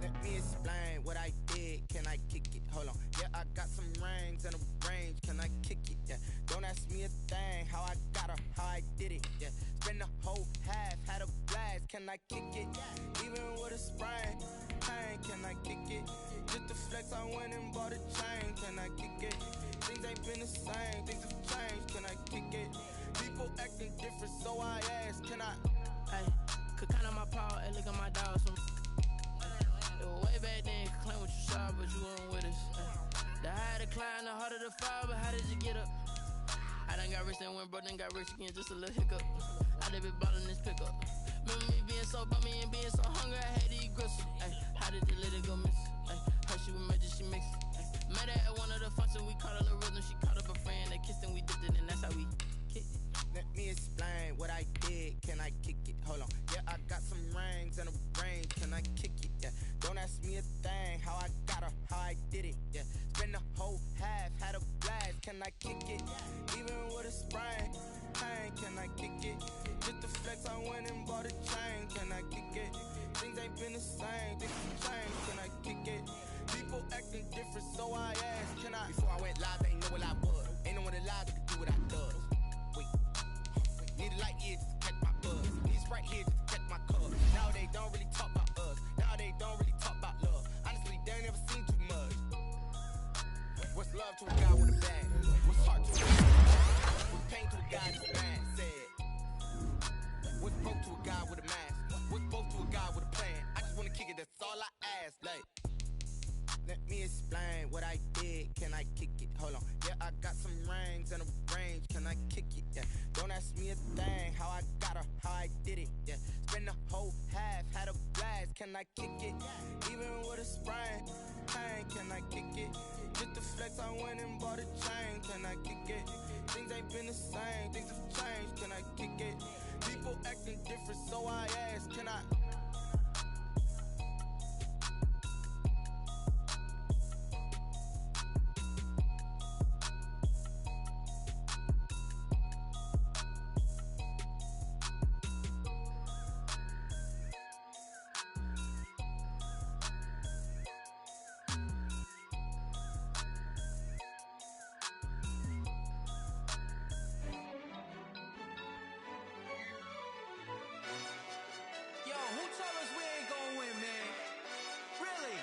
Let me explain what I did. Can I kick it? Hold on. Yeah, I got some rings and a range. Can I kick it? Yeah. Don't ask me a thing. How I got her, how I did it. Yeah. Spend the whole half, had a blast. Can I kick it? Even with a sprain. Pain, can I kick it? Just to flex, I went and bought a chain. Can I kick it? Things ain't been the same. Things have changed. Can I kick it? People acting different, so I ask. Can I? Hey, could count on my paw and look at my dog. Some it was way back then, could claim what you saw, but you weren't with us. The higher the climb, the harder the fall, but how did you get up? I done got rich and went broke, then got rich again, just a little hiccup. I done been ballin' this pickup. Remember me being so bummy and being so hungry, I had to eat gristle. Ay, how did you let it go miss? Ay, her she was magic, she mixed. Met her at one of the functions, we caught a little rhythm, she caught up a friend, they kissed and we dipped it, and that's how we kicked it. Let me explain what I did. Can I kick it? Hold on. Yeah, I got some rings and a range. Can I kick it? Yeah. Don't ask me a thing. How I got her, how I did it. Yeah. Spend the whole half, had a blast. Can I kick it? Even with a sprain. Pain, can I kick it? Just to flex, I went and bought a chain. Can I kick it? Things ain't been the same. Things have changed. Can I kick it? People acting different, so I asked. Can I? Before I went live, they ain't know what I was. Ain't no one alive that could do what I does. Wait. Need a light here just to catch my buzz. Need Sprite here just to catch my cup. Now they don't really talk about us. Now they don't really talk about love. Honestly, they ain't never seen too much. What's love to a guy with a bag? What's heart to a guy with a bag? What's pain to a guy that's mad? Said. What's broke to a guy with a mask? What's broke to a guy with a plan? I just wanna kick it, that's all I ask. Like, let me explain what I did. Can I kick it? Hold on. Yeah, I got some rings and a range. Can I kick it? Yeah. Don't ask me a thing. How I got her, how I did it. Yeah. Spend the whole half, had a blast. Can I kick it? Even with a sprain. Pain, can I kick it? Just to flex, I went and bought a chain. Can I kick it? Things ain't been the same. Things have changed. Can I kick it? People acting different, so I ask. Can I? Yo, who told us we ain't gonna win, man? Really?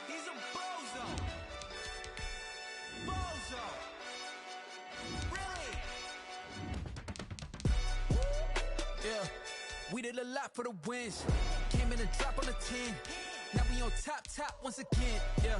He's a bozo. Bozo. Really? Yeah, we did a lot for the wins. Came in and drop on the 10. Now we on top once again. Yeah.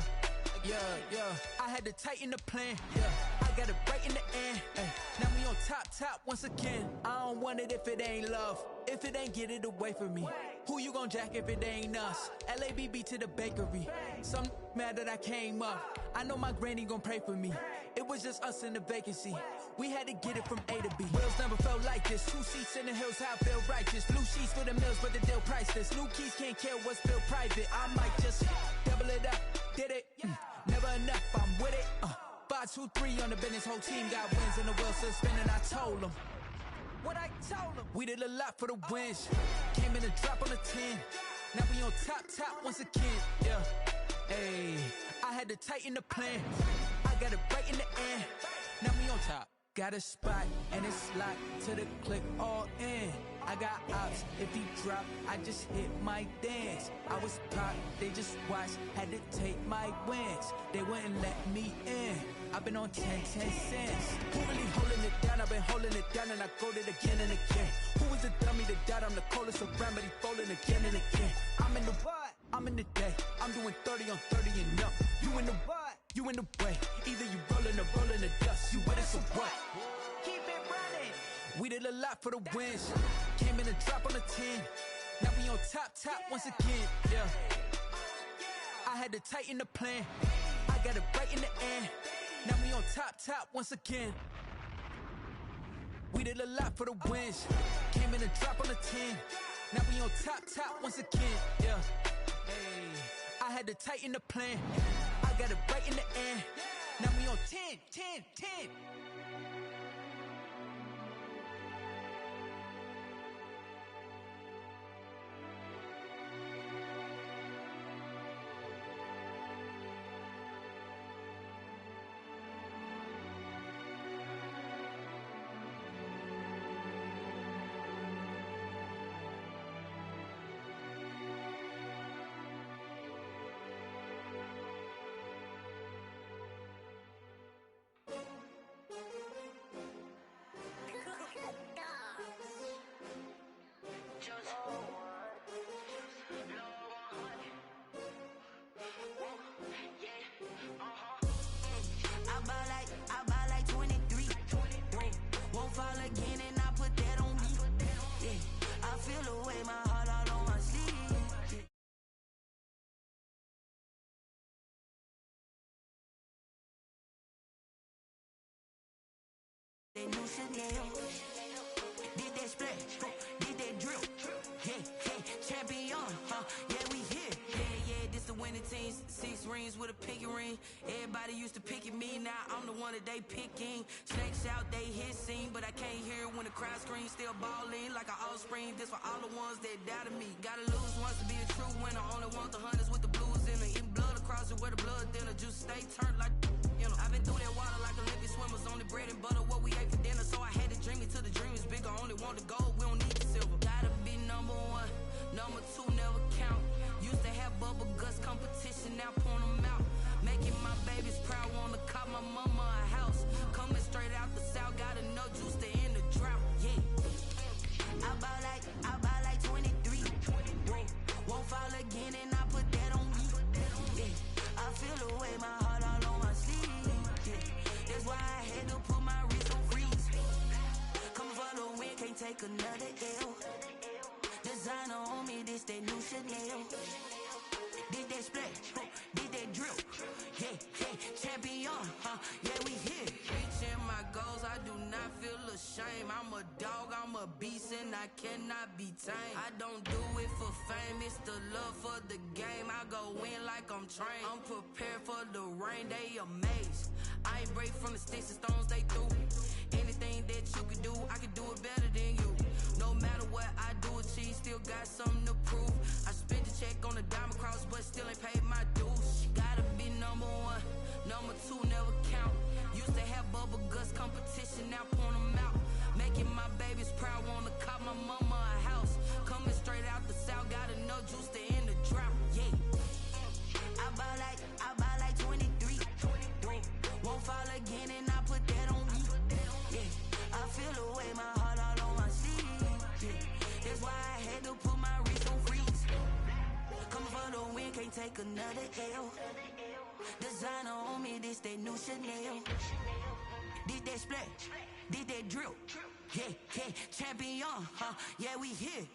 I had to tighten the plan. Yeah, I got it right in the end. Ay, now we on top once again. I don't want it if it ain't love. If it ain't, get it away from me. Who you gon' jack if it ain't us? LABB to the bakery. Some mad that I came up. I know my granny gon' pray for me. It was just us in the vacancy. We had to get it from A to B. Wheels never felt like this. 2 seats in the hills, how I feel righteous. Blue sheets for the mills, but the deal priceless. New keys can't care what's still private. I might just double it up. Did it? Never enough, I'm with it. 5, 2, 3 on the business. Whole team got wins and the wheels still spinning. I told them what I told them. We did a lot for the wins. Came in and drop on the 10. Now we on top once again. Yeah. Hey, I had to tighten the plan. I got it right in the end. Now we on top. Got a spot and it's locked to the click all in. I got ops, if he drop, I just hit my dance. I was pop, they just watched, had to take my wins. They wouldn't let me in. I've been on 10 cents. Who really holding it down? I've been holding it down and I go it again and again. Who was the dummy that died? I'm the coldest around, but he falling again and again. I'm in the what? I'm in the day. I'm doing 30 on 30 and up. You in the what? You in the way. Either you rolling or rolling the dust. You with us or what? Keep it running. We did a lot for the wins. Came in and drop on the 10. Now we on top once again. Yeah. I had to tighten the plan. I got it right in the end. Now we on top once again. We did a lot for the wins. Came in and drop on the 10. Now we on top once again. Yeah. Hey, I had to tighten the plan. I got it right in the end. Now we on 10. that new Chanel. Did that splash, did that drill. Yeah, yeah, champion, yeah, we here. Yeah, this the winning team. 6 rings with a pinky ring. Everybody used to pick at me, now I'm the one that they picking. Snakes out, they hissing, but I can't hear when the crowd screams. Still balling like an offspring. This for all the ones that doubted me. Gotta lose once to be a true winner. Only want the hunters with the blues in it. Eating blood across it where the blood thinner. Juice stay turned like, you know. I've been through that water like Olympic swimmers. Only bread and butter, what we ate for dinner. So I had to dream it till the dream is bigger. Only want the gold, we don't need the silver. Gotta be number 1, number 2 never count. Used to have bubble guts competition, now point them out. Making my babies proud, wanna call my mama a house. Coming straight out the south, got enough juice to end the drought. Yeah, I buy like 23. Won't fall again, and I put that on me. Yeah, I feel the way, my heart all on my sleeve. Yeah, that's why I had to put my wrist on freeze. Coming for the win, can't take another L. Designer on me, this that new Chanel. Did that splash, did that drill. Yeah, yeah, champion, yeah, we here. Reaching my goals, I do not feel ashamed. I'm a dog, I'm a beast, and I cannot be tamed. I don't do it for fame, it's the love for the game. I go in like I'm trained. I'm prepared for the rain, they amazed. I ain't break from the sticks and stones they threw. Anything that you can do, I can do it better than you. No matter what I do, achieve, still got something to prove. I spent the check on the diamond cross, but still ain't paid my dues. Gotta be number 1, number 2 never count. Used to have bubble guts competition, now point them out. Making my babies proud, wanna call my mama a house. Coming straight out the south, got enough juice to end the drought. Yeah, I buy like 23. Won't fall again, and I put that on me. Yeah, I feel the way, my heart all on my sleeve. Yeah, that's why I had to put my wrist on freeze. Coming for the win, can't take another L. Designer on me, this that new Chanel. Did that splash, did that drill. Yeah, yeah, champion, yeah, we here.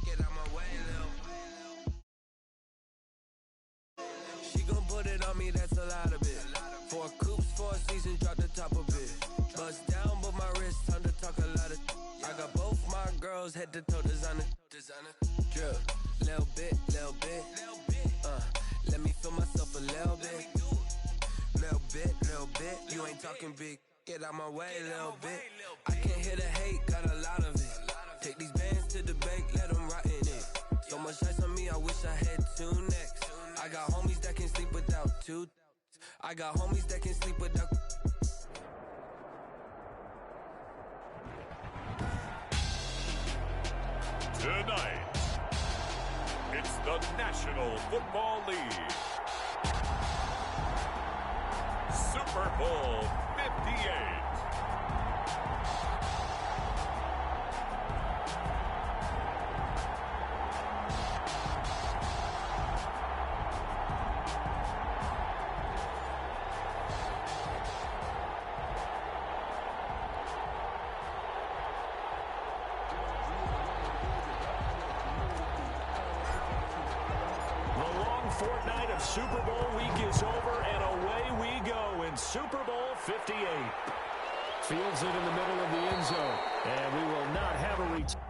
Get out my way, Lil. She gon' put it on me, that's a lot of it. 4 coops, 4 seasons, drop the top of it. Bust down, but my wrist, time to talk a lot of. I got both my girls head to toe designer. Drip, little bit. Let me feel myself a little bit. Little bit. You ain't talking big. Get out my way, little bit. I can't hear the hate, got a lot of it. Take these bands to the bank, let them rot in it. So much ice on me, I wish I had 2 necks. I got homies that can sleep without 2. I got homies that can sleep without. Tonight, it's the National Football League. Super Bowl 58. Fortnight of Super Bowl week is over, and away we go in Super Bowl 58. Fields it in the middle of the end zone, and we will not have a return.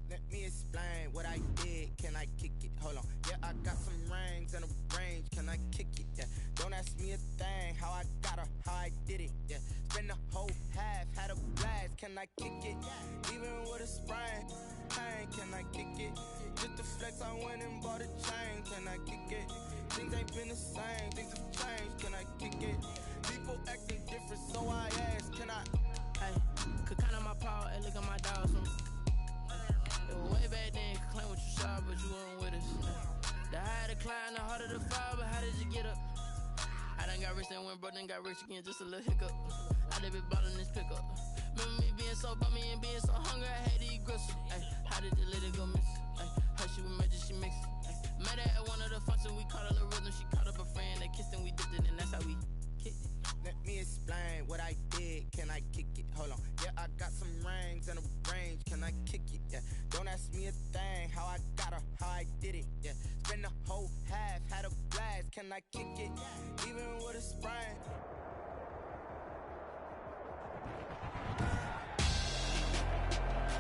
Let me explain what I did. Can I kick it? Hold on. Yeah, I got some rings and a range. Can I kick it? Yeah. Don't ask me a thing. How I got her, how I did it. Yeah. Spend the whole half, had a blast. Can I kick it? Even with a sprain. Pain, can I kick it? Just the flex, I went and bought a chain. Can I kick it? Things ain't been the same. Things have changed. Can I kick it? People acting different, so I ask. Can I? Hey, could count on my power, Hey, look at my dogs. Way back then, you could claim what you saw, but you weren't with us. The higher the climb, the harder the fall, but how did you get up? I done got rich, then went broke, then got rich again, just a little hiccup. I done been ballin' this pickup. Remember me being so bummy and being so hungry, I had to eat gristle. Ay, how did the lady go miss? Ay, how she was magic, she mixed. Met her at one of the functions, we caught a little rhythm. She caught up a friend, they kissed and we dipped it, and that's how we kicked it. Let me explain what I did. Can I kick it? Hold on. Yeah, I got some rings and a range. Can I kick it? Yeah. Don't ask me a thing. How I got her, how I did it. Yeah. Spend the whole half, had a blast. Can I kick it? Even with a sprain.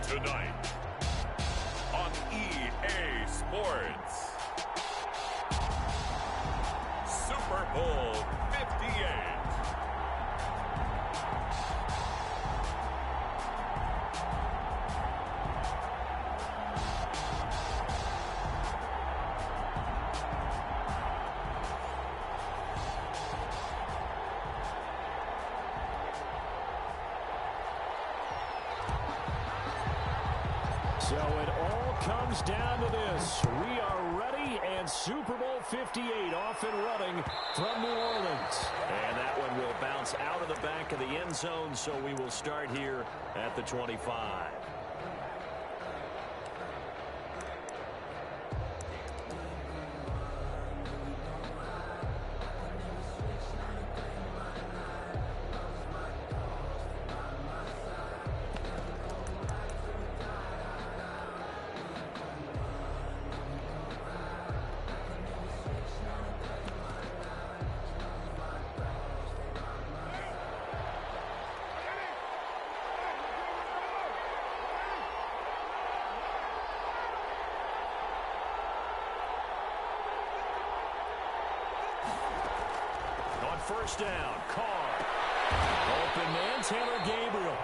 Tonight on EA Sports, Super Bowl 58. So it all comes down to this. We are ready, and Super Bowl 58 off and running from New Orleans. And that one will bounce out of the back of the end zone, so we will start here at the 25. First down, Carr. Open man, Taylor Gabriel.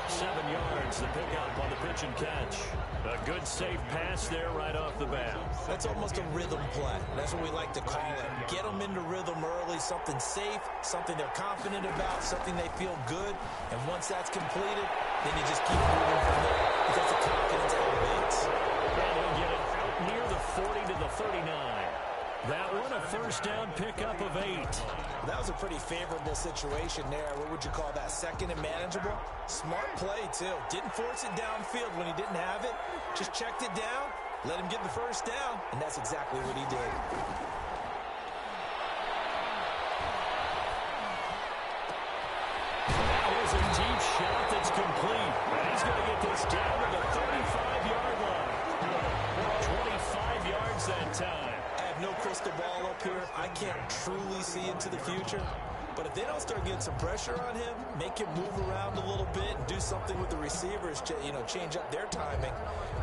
7 yards, the pickup on the pitch and catch. A good, safe pass there right off the bat. That's almost a rhythm play. That's what we like to call it. Get them into rhythm early, something safe, something they're confident about, something they feel good. And once that's completed, then you just keep moving from there because the confidence elevates. And he'll get it out near the 40 to the 39. That one, a first down pickup of 8. That was a pretty favorable situation there. What would you call that? Second and manageable? Smart play, too. Didn't force it downfield when he didn't have it. Just checked it down, let him get the first down, and that's exactly what he did. That was a deep shot that's complete. And he's going to get this down to the 35-yard line. 25 yards that time. No crystal ball up here. I can't truly see into the future. But if they don't start getting some pressure on him, make him move around a little bit and do something with the receivers, change up their timing,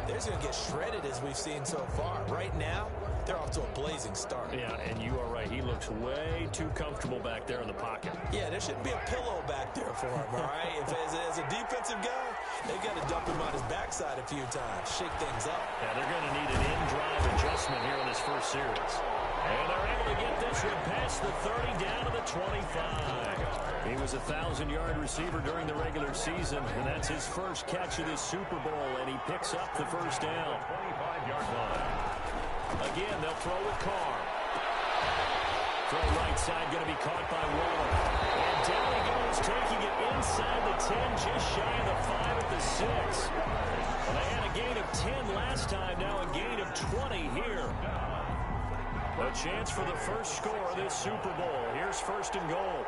they're going to get shredded as we've seen so far. Right now, they're off to a blazing start. Yeah, and you are right. He looks way too comfortable back there in the pocket. Yeah, there shouldn't be a pillow back there for him, all right? If as a defensive guy, they've got to dump him on his backside a few times, shake things up. Yeah, they're going to need an in-drive adjustment here in this first series. And they're able to get this one past the 30 down to the 25. He was a 1,000-yard receiver during the regular season, and that's his first catch of this Super Bowl, and he picks up the first down. 25-yard line. Again, they'll throw with Carr. Throw right side, going to be caught by Waller. And down he goes, taking it inside the 10, just shy of the 5 at the 6. Well, they had a gain of 10 last time, now a gain of 20 here. A chance for the first score of this Super Bowl. Here's first and goal.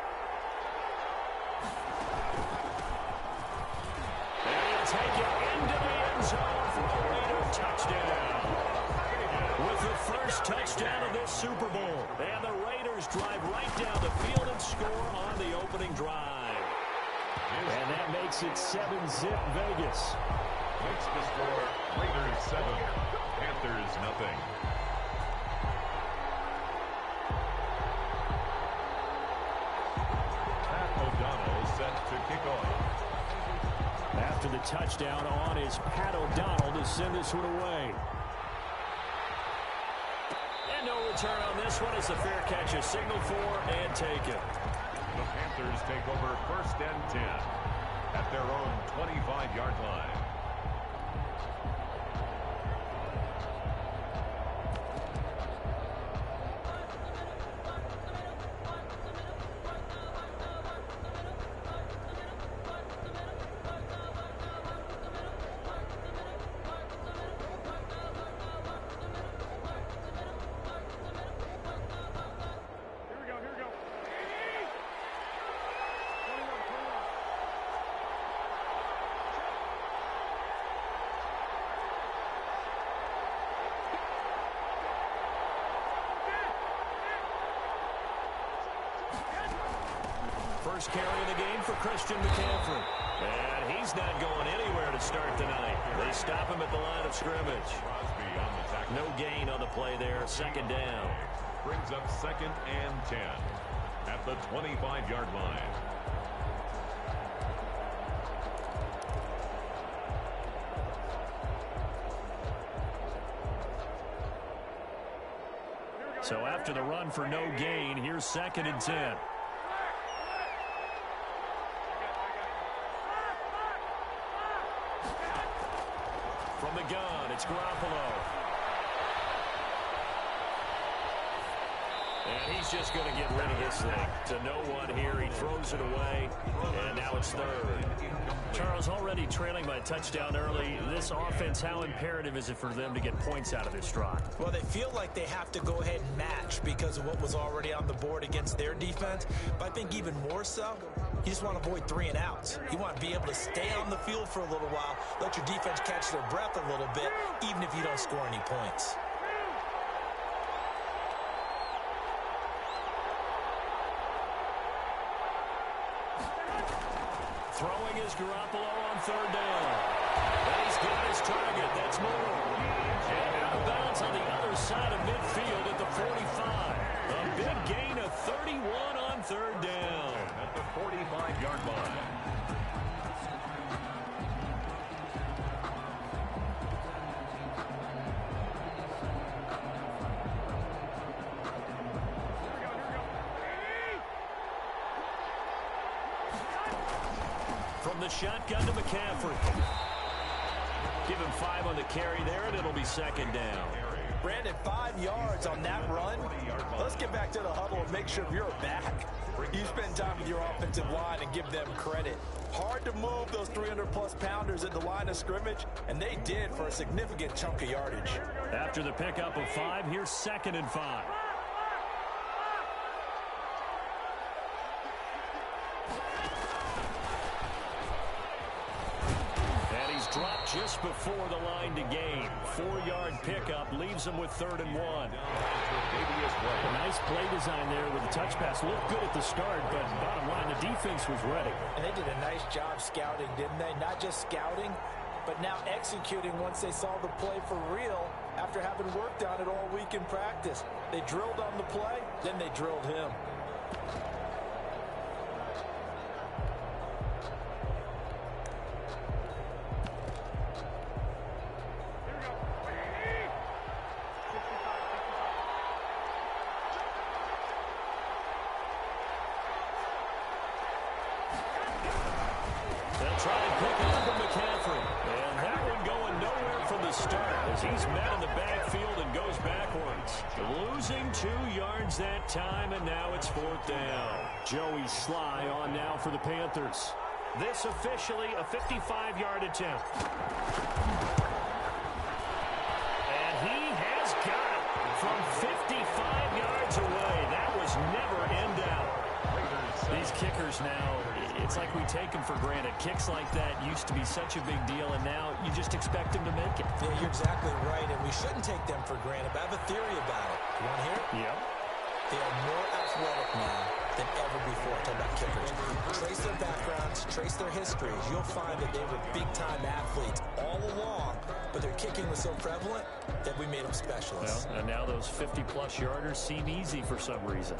And he'll take it into the end zone for a Raider touchdown. With the first touchdown of this Super Bowl. And the Raiders drive right down the field and score on the opening drive. And that makes it 7-zip Vegas. Makes the score Raiders 7, Panthers nothing. To kick off. After the touchdown on is Pat O'Donnell to send this one away. And no return on this one as the fair catch is signaled for and taken. The Panthers take over first and 10. at their own 25-yard line. First carry of the game for Christian McCaffrey. And he's not going anywhere to start the night. They stop him at the line of scrimmage. No gain on the play there. Second down. Brings up 2nd and 10 at the 25-yard line. So after the run for no gain, here's 2nd and 10. From the gun, it's Garoppolo. And he's just going to get rid of this thing. To no one here, he throws it away, and now it's 3rd. Charles, already trailing by a touchdown early. This offense, how imperative is it for them to get points out of this drive? Well, they feel like they have to go ahead and match because of what was already on the board against their defense. But I think even more so, you just want to avoid 3 and outs. You want to be able to stay on the field for a little while, let your defense catch their breath a little bit, even if you don't score any points. Throwing is Garoppolo on 3rd down. And he's got his target. That's Moore. And out of bounds on the other side of midfield at the 45. A big gain of 31 on 3rd down. At the 45-yard line. From the shotgun to McCaffrey. Give him 5 on the carry there, and it'll be 2nd down. Brandon, 5 yards on that run. Let's get back to the huddle and make sure you're back. You spend time with your offensive line and give them credit. Hard to move those 300-plus pounders at the line of scrimmage, and they did for a significant chunk of yardage. After the pickup of 5, here's 2nd and 5. Dropped just before the line to gain. 4-yard pickup leaves them with 3rd and 1. A nice play design there with the touch pass. Looked good at the start, but bottom line, the defense was ready. And they did a nice job scouting, didn't they? Not just scouting, but now executing once they saw the play for real after having worked on it all week in practice. They drilled on the play, then they drilled him. They'll try and pick it up from McCaffrey. And that one going nowhere from the start as he's met in the backfield and goes backwards. Losing 2 yards that time, and now it's 4th down. Joey Sly on now for the Panthers. This officially a 55-yard attempt. And he has got it from 55 yards away. That was never in doubt. These kickers now, it's like we take them for granted. Kicks like that used to be such a big deal, and now you just expect them to make it. Yeah, you're exactly right, and we shouldn't take them for granted, but I have a theory about it. You want to hear it? Yep. They are more athletic now than ever before. Talking about kickers. Trace their backgrounds, trace their histories. You'll find that they were big-time athletes all along, but their kicking was so prevalent that we made them specialists. Well, and now those 50-plus yarders seem easy for some reason.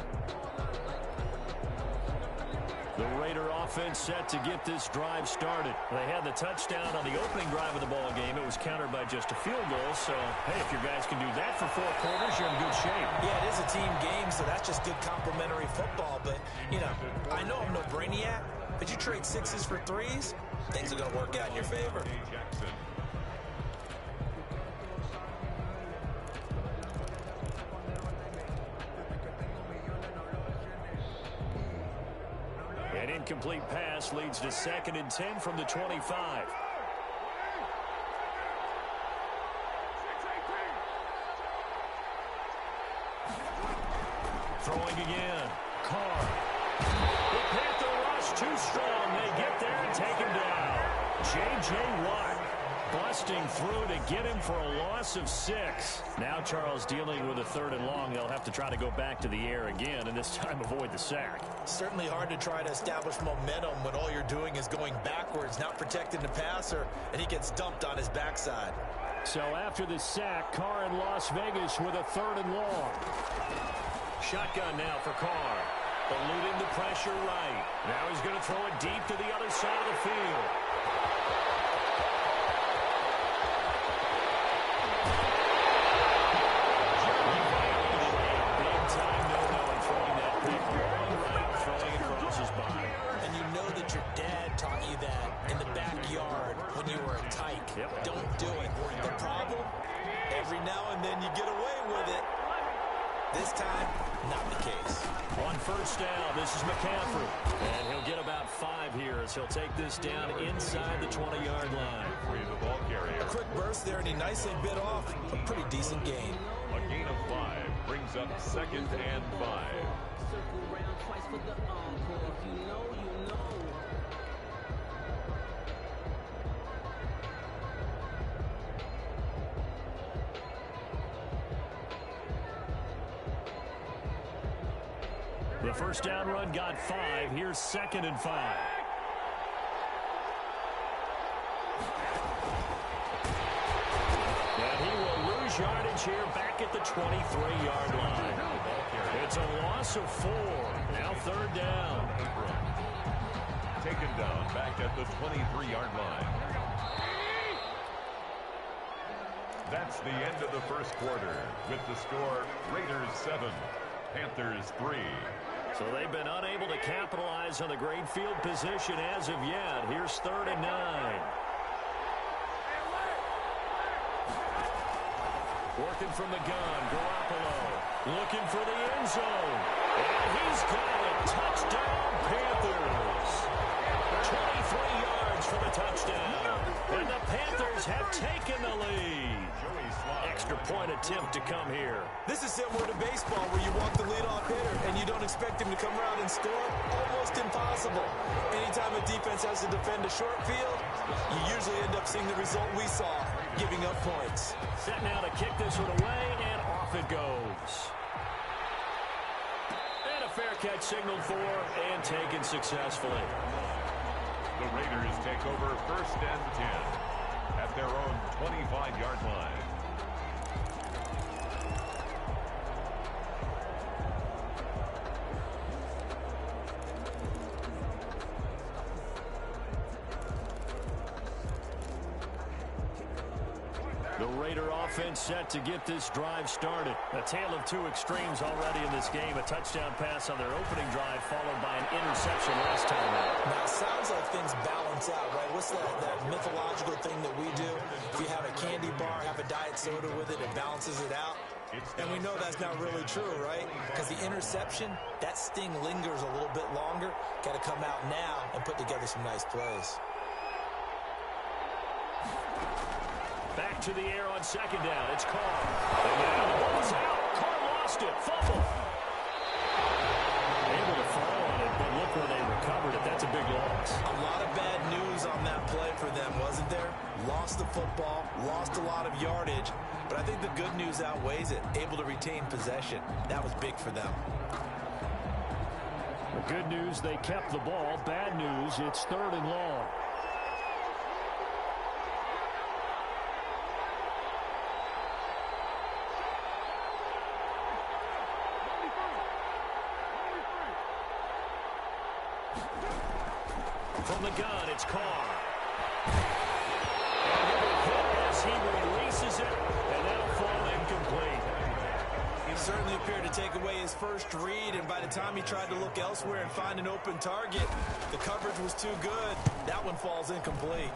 The Raider offense set to get this drive started. They had the touchdown on the opening drive of the ball game. It was countered by just a field goal. So, hey, if your guys can do that for 4 quarters, you're in good shape. Yeah, it is a team game, so that's just good complimentary football. But, you know, I know I'm no brainiac, But you trade sixes for threes, things are going to work out in your favor. An incomplete pass leads to 2nd and 10 from the 25. Throwing again. Carr. The Panther rush too strong. They get there and take him down. J.J. Watt busting through to get him for a loss of 6. Now Charles dealing with a 3rd and long. They'll have to try to go back to the air again and this time avoid the sack. Certainly hard to try to establish momentum when all you're doing is going backwards, not protecting the passer, and he gets dumped on his backside. So after the sack, Carr in Las Vegas with a 3rd and long. Shotgun now for Carr. Eluding the pressure right. Now he's going to throw it deep to the other side of the field. Big time no-no and throwing that pick long right, throwing across his body. And you know that your dad taught you that in the backyard when you were a tyke. Yep. Don't do it. The problem? Every now and then you get away with it. This time, not the case. On 1st down, this is McCaffrey. And he'll get about 5 here as he'll take this down inside the 20-yard line. A quick burst there, and he nicely bit off a pretty decent gain. A gain of 5 brings up 2nd and 5. Circle around twice for the encore. If you know, you know. The 1st down run got 5. Here's 2nd and 5. And he will lose yardage here back at the 23-yard line. It's a loss of 4. Now 3rd down. Taken down back at the 23-yard line. That's the end of the 1st quarter with the score Raiders 7, Panthers 3. So they've been unable to capitalize on the great field position as of yet. Here's 3rd and 9. Working from the gun, Garoppolo looking for the end zone. And he's got it. Touchdown, Panthers. 23 yards for the touchdown. And the Panthers have taken the lead. Extra point attempt to come here. This is similar to baseball where you walk the leadoff hitter and you don't expect him to come around and score. Almost impossible. Anytime a defense has to defend a short field, you usually end up seeing the result we saw, giving up points. Set now to kick this one away, and off it goes. And a fair catch signaled for and taken successfully. The Raiders take over 1st and 10 at their own 25-yard line. The Raider offense set to get this drive started. A tale of 2 extremes already in this game. A touchdown pass on their opening drive followed by an interception last time out. Now, it sounds like things balance out, right? What's that mythological thing that we do? If you have a candy bar, have a diet soda with it, it balances it out. And we know that's not really true, right? Because the interception, that sting lingers a little bit longer. Got to come out now and put together some nice plays. Back to the air on 2nd down. It's Carr. And now the ball's out. Carr lost it. Fumble. Able to fall on it, but look where they recovered it. That's a big loss. A lot of bad news on that play for them, wasn't there? Lost the football, lost a lot of yardage, but I think the good news outweighs it. Able to retain possession. That was big for them. The good news, they kept the ball. Bad news, it's 3rd and long. From the gun, it's Carr. And as he releases it, and that'll fall incomplete. certainly appeared to take away his first read, and by the time he tried to look elsewhere and find an open target, the coverage was too good. That one falls incomplete.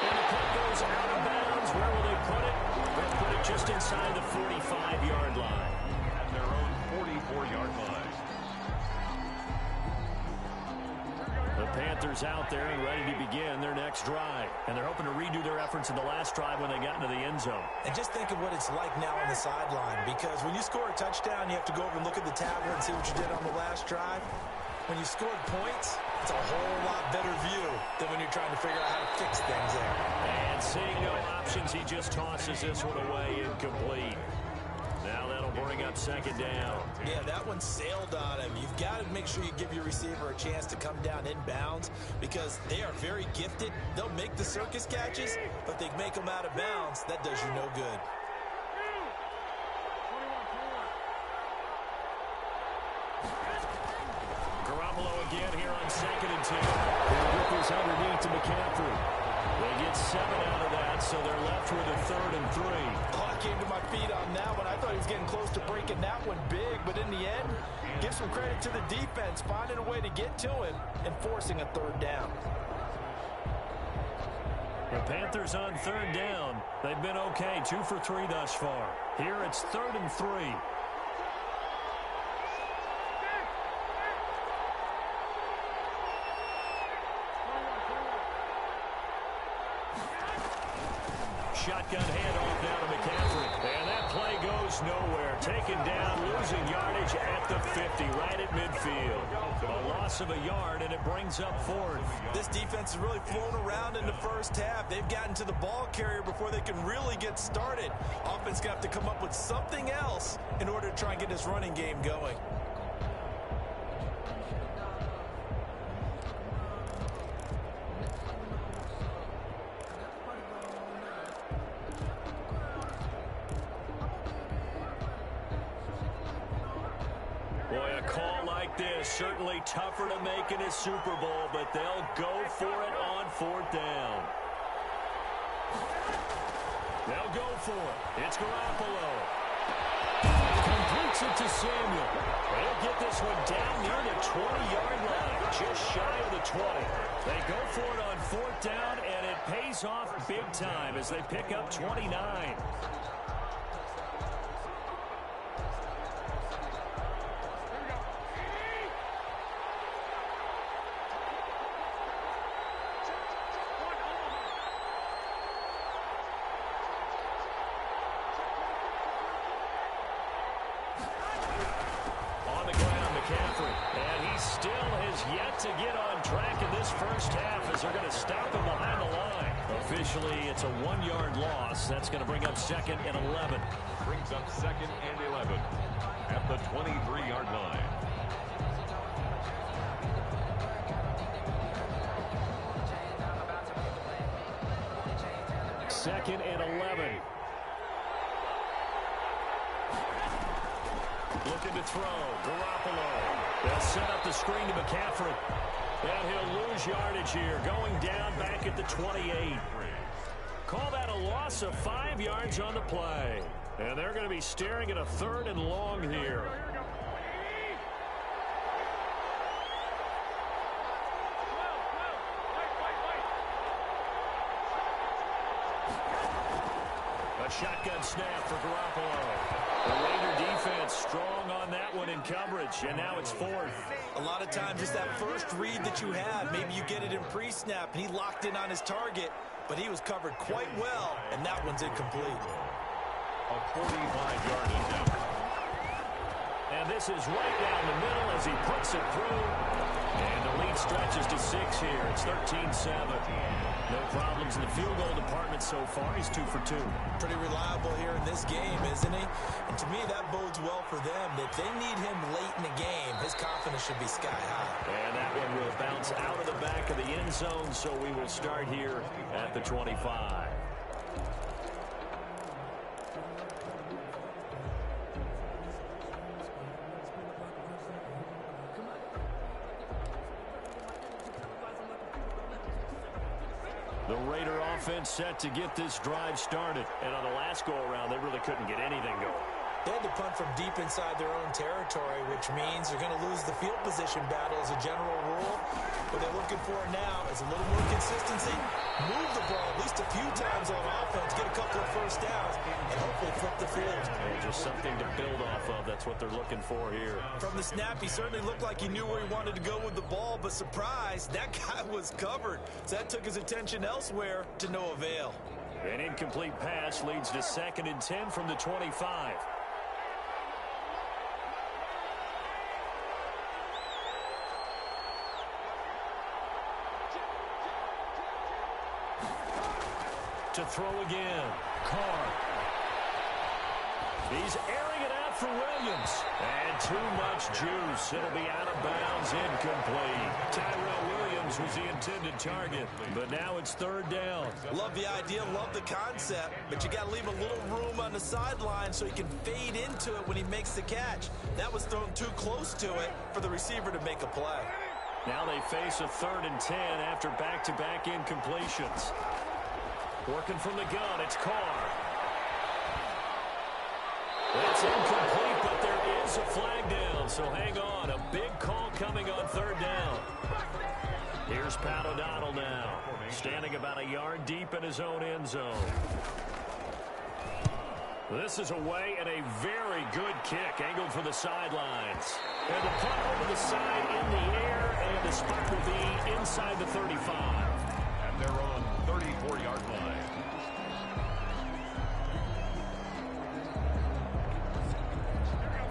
And the puck goes out of bounds. Where will they put it? They'll put it just inside the 45-yard line. At their own 44-yard line. The Panthers out there and ready to begin their next drive. And they're hoping to redo their efforts in the last drive when they got into the end zone. And just think of what it's like now on the sideline, because when you score a touchdown, you have to go over and look at the tablet and see what you did on the last drive. When you scored points, it's a whole lot better view than when you're trying to figure out how to fix things there. And seeing no options, he just tosses this one away incomplete. Now that'll bring up second down. Yeah, that one sailed on him. You've got to make sure you give your receiver a chance to come down inbounds because they are very gifted. They'll make the circus catches, but they make them out of bounds. That does you no good. Garoppolo again here on 2nd and 2. They'll get this underneath to McCaffrey. They get 7 out of that, so they're left with a 3rd and 3. Oh, I came to my feet on that one. I thought he was getting close to breaking that one big, but in the end, give some credit to the defense, finding a way to get to him and forcing a 3rd down. The Panthers on 3rd down. They've been okay, 2 for 3 thus far. Here it's 3rd and 3. Shotgun handoff now to McCaffrey. And that play goes nowhere. Taken down, losing yardage at the 50, right at midfield. A loss of a yard, and it brings up 4th. This defense has really flown around in the first half. They've gotten to the ball carrier before they can really get started. Offense going to have to come up with something else in order to try and get this running game going. Boy, a call like this, certainly tougher to make in a Super Bowl, but they'll go for it on 4th down. They'll go for it. It's Garoppolo. Completes it to Samuel. They'll get this one down near the 20-yard line, just shy of the 20. They go for it on 4th down, and it pays off big time as they pick up 29. To get on track in this first half as they're going to stop him behind the line. Officially, it's a 1-yard loss. That's going to bring up 2nd and 11. Brings up 2nd and 11 at the 23-yard line. Second and 11. Looking to throw. Garoppolo. They'll set up the screen to McCaffrey. And he'll lose yardage here. Going down back at the 28. Call that a loss of 5 yards on the play. And they're going to be staring at a 3rd and long here. A shotgun snap for Garoppolo. The Raider defense strong on that one in coverage, and now it's 4th. A lot of times it's that first read that you have. Maybe you get it in pre-snap, and he locked in on his target, but he was covered quite well, and that one's incomplete. A 45-yard attempt. And this is right down the middle as he puts it through. And the lead stretches to 6 here. It's 13-7. No problems in the field goal department so far. He's 2 for 2. Pretty reliable here in this game, isn't he? And to me, that bodes well for them. If they need him late in the game, his confidence should be sky high. And that one will bounce out of the back of the end zone, so we will start here at the 25. The Raider offense set to get this drive started. And on the last go-around, they really couldn't get anything going. They had to punt from deep inside their own territory, which means they're going to lose the field position battle as a general rule. What they're looking for now is a little more consistency, move the ball at least a few times on offense, get a couple of first downs, and hopefully flip the field. And just something to build off of. That's what they're looking for here. From the snap, he certainly looked like he knew where he wanted to go with the ball, but surprise, that guy was covered. So that took his attention elsewhere to no avail. An incomplete pass leads to 2nd and 10 from the 25. To throw again. Carr. He's airing it out for Williams. And too much juice. It'll be out of bounds, incomplete. Tyrell Williams was the intended target, but now it's 3rd down. Love the idea, love the concept, but you got to leave a little room on the sideline so he can fade into it when he makes the catch. That was thrown too close to it for the receiver to make a play. Now they face a 3rd and 10 after back-to-back incompletions. Working from the gun, it's Carr. It's incomplete, but there is a flag down, so hang on. A big call coming on 3rd down. Here's Pat O'Donnell now, standing about a yard deep in his own end zone. This is away and a very good kick, angled for the sidelines. And the punt over the side in the air, and the spot will be inside the 35. And they're on 34-yard line.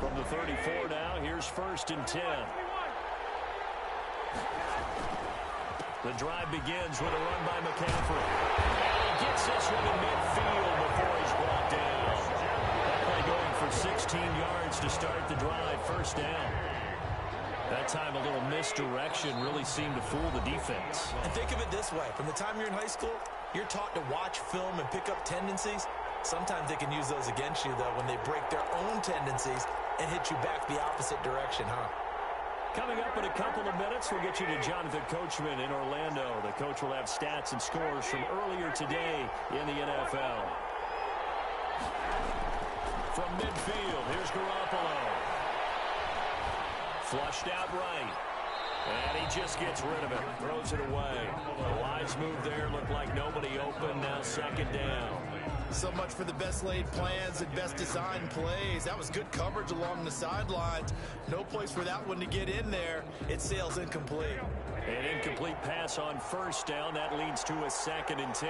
From the 34 now, here's 1st and 10. The drive begins with a run by McCaffrey. And he gets this one in midfield before he's brought down. That play going for 16 yards to start the drive, 1st down. That time a little misdirection really seemed to fool the defense. And think of it this way. From the time you're in high school, you're taught to watch film and pick up tendencies. Sometimes they can use those against you, though, when they break their own tendencies and hit you back the opposite direction, huh? Coming up in a couple of minutes, we'll get you to Jonathan Coachman in Orlando. The coach will have stats and scores from earlier today in the NFL. From midfield, here's Garoppolo. Flushed out right. And he just gets rid of it. Throws it away. A wise move there. Looked like nobody open. Now 2nd down. So much for the best laid plans and best designed plays. That was good coverage along the sidelines. No place for that one to get in there. It sails incomplete. An incomplete pass on 1st down. That leads to a 2nd and 10.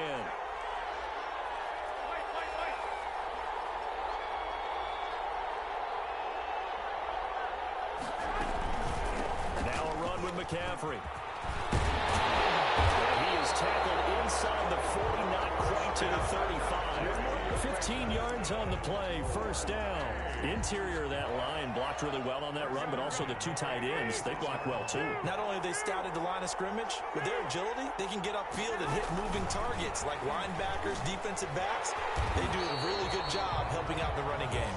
Now a run with McCaffrey. He is tackled inside the 40, not quite to the 35. 15 yards on the play, 1st down. Interior of that line blocked really well on that run, but also the 2 tight ends, they blocked well too. Not only have they scouted the line of scrimmage, with their agility, they can get upfield and hit moving targets like linebackers, defensive backs. They do a really good job helping out the running game.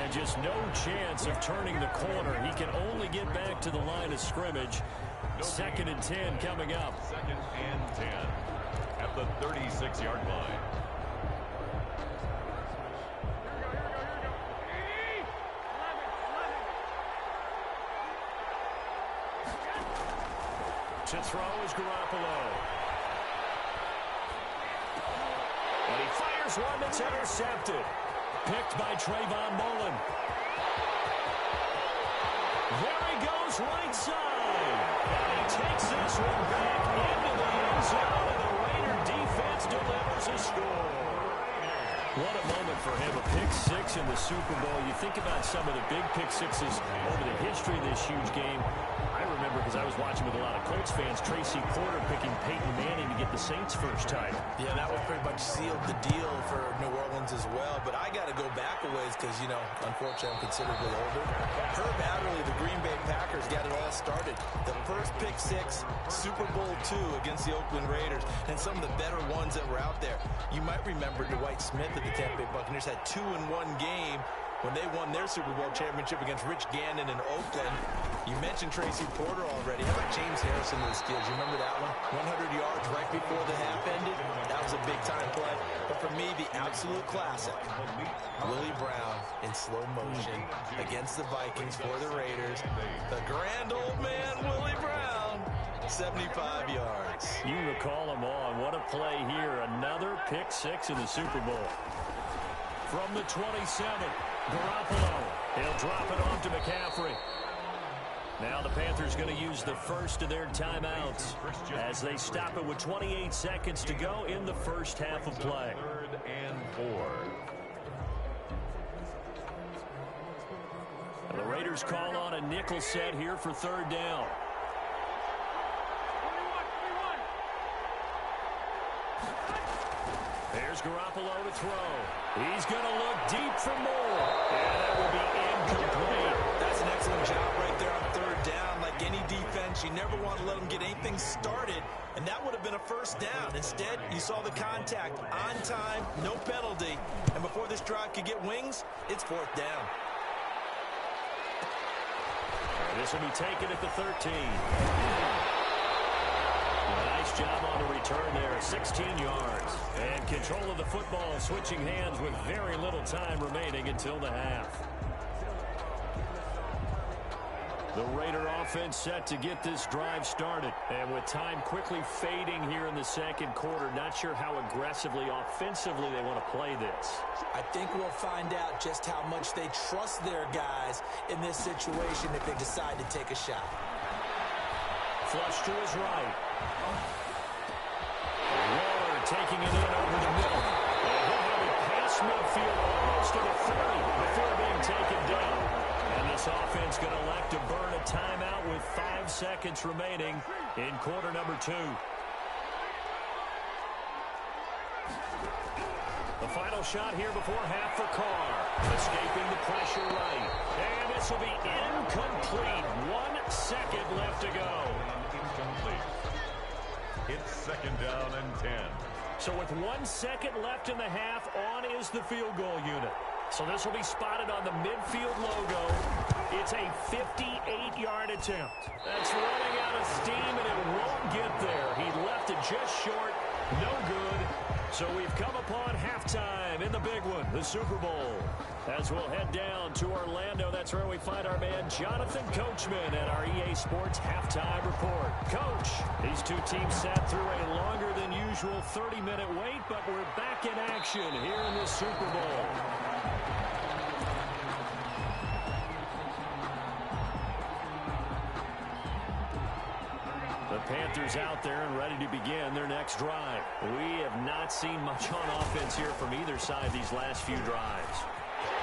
And just no chance of turning the corner. He can only get back to the line of scrimmage. 2nd and 10 coming up. 2nd and 10 at the 36-yard line. To throw is Garoppolo. And he fires one that's intercepted. Picked by Trayvon Mullen. There he goes, right side. And he takes this one back into the end zone, and the Raider defense delivers a score. What a moment for him, a pick 6 in the Super Bowl. You think about some of the big pick 6s over the history of this huge game. I remember, because I was watching with a lot of Colts fans, Tracy Porter picking Peyton Manning to get the Saints' first title. Yeah, that was pretty much sealed the deal for New Orleans as well. But I got to go back a ways because, you know, unfortunately I'm considerably older. Herb Adderley, the Green Bay Packers, got it all started. The first pick 6, Super Bowl II against the Oakland Raiders, and some of the better ones that were out there. You might remember Dwight Smith at the Tampa Bay Buccaneers had 2-in-1 game when they won their Super Bowl championship against Rich Gannon in Oakland. You mentioned Tracy Porter already. How about James Harrison to the Steelers? You remember that one? 100 yards right before the half ended. That was a big-time play. But for me, the absolute classic, Willie Brown in slow motion against the Vikings for the Raiders. The grand old man, Willie Brown, 75 yards. You recall them on. What a play here. Another pick six in the Super Bowl. From the 27, Garoppolo. He'll drop it off to McCaffrey. Now the Panthers going to use the first of their timeouts as they stop it with 28 seconds to go in the first half of play. 3rd and 4. The Raiders call on a nickel set here for 3rd down. There's Garoppolo to throw. He's going to look deep for more. And that will be incomplete. That's an excellent job right there on 3rd down. Like any defense, you never want to let them get anything started, and that would have been a first down. Instead, you saw the contact on time, no penalty, and before this drive could get wings, it's 4th down. And this will be taken at the 13. Nice job on the return there, 16 yards. And control of the football, switching hands with very little time remaining until the half. The Raider offense set to get this drive started. And with time quickly fading here in the second quarter, not sure how aggressively, offensively they want to play this. I think we'll find out just how much they trust their guys in this situation if they decide to take a shot. Flush to his right. Waller taking it in over the middle. And he'll have it past midfield almost to the 30 before being taken down. And this offense going to elect to burn a timeout with 5 seconds remaining in quarter number 2. The final shot here before half for Carr. Escaping the pressure right. And this will be incomplete. 1 second left to go. Incomplete. It's 2nd down and 10. So with 1 second left in the half, on is the field goal unit. So this will be spotted on the midfield logo. It's a 58-yard attempt. That's running out of steam, and it won't get there. He left it just short. No good. So we've come upon halftime in the big one, the Super Bowl. As we'll head down to Orlando, that's where we find our man Jonathan Coachman at our EA Sports Halftime Report. Coach, these two teams sat through a longer than usual 30-minute wait, but we're back in action here in the Super Bowl. The Panthers out there and ready to begin their next drive. We have not seen much on offense here from either side these last few drives.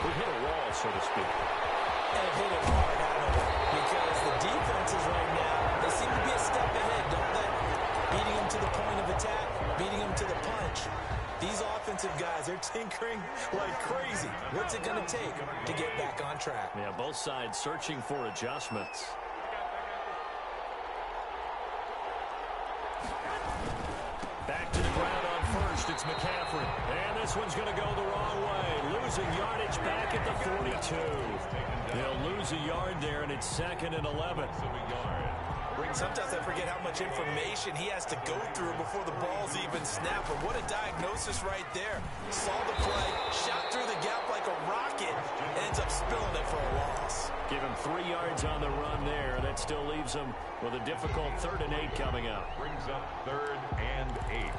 We hit a wall, so to speak. And hit it hard, haven't we? Because the defenses right now, they seem to be a step ahead, don't they? Beating them to the point of attack, beating them to the punch. These offensive guys, they're tinkering like crazy. What's it going to take to get back on track? Yeah, both sides searching for adjustments. Back to the ground on first, it's McCaffrey. And this one's going to go the wrong way. Losing yardage back at the 42. They'll lose a yard there, and it's 2nd and 11. Sometimes I forget how much information he has to go through before the ball's even snapped. But what a diagnosis right there. Saw the play, shot through the gap like a rocket, ends up spilling it for a loss. Give him 3 yards on the run there. That still leaves him with a difficult 3rd and 8 coming up. Brings up 3rd and 8.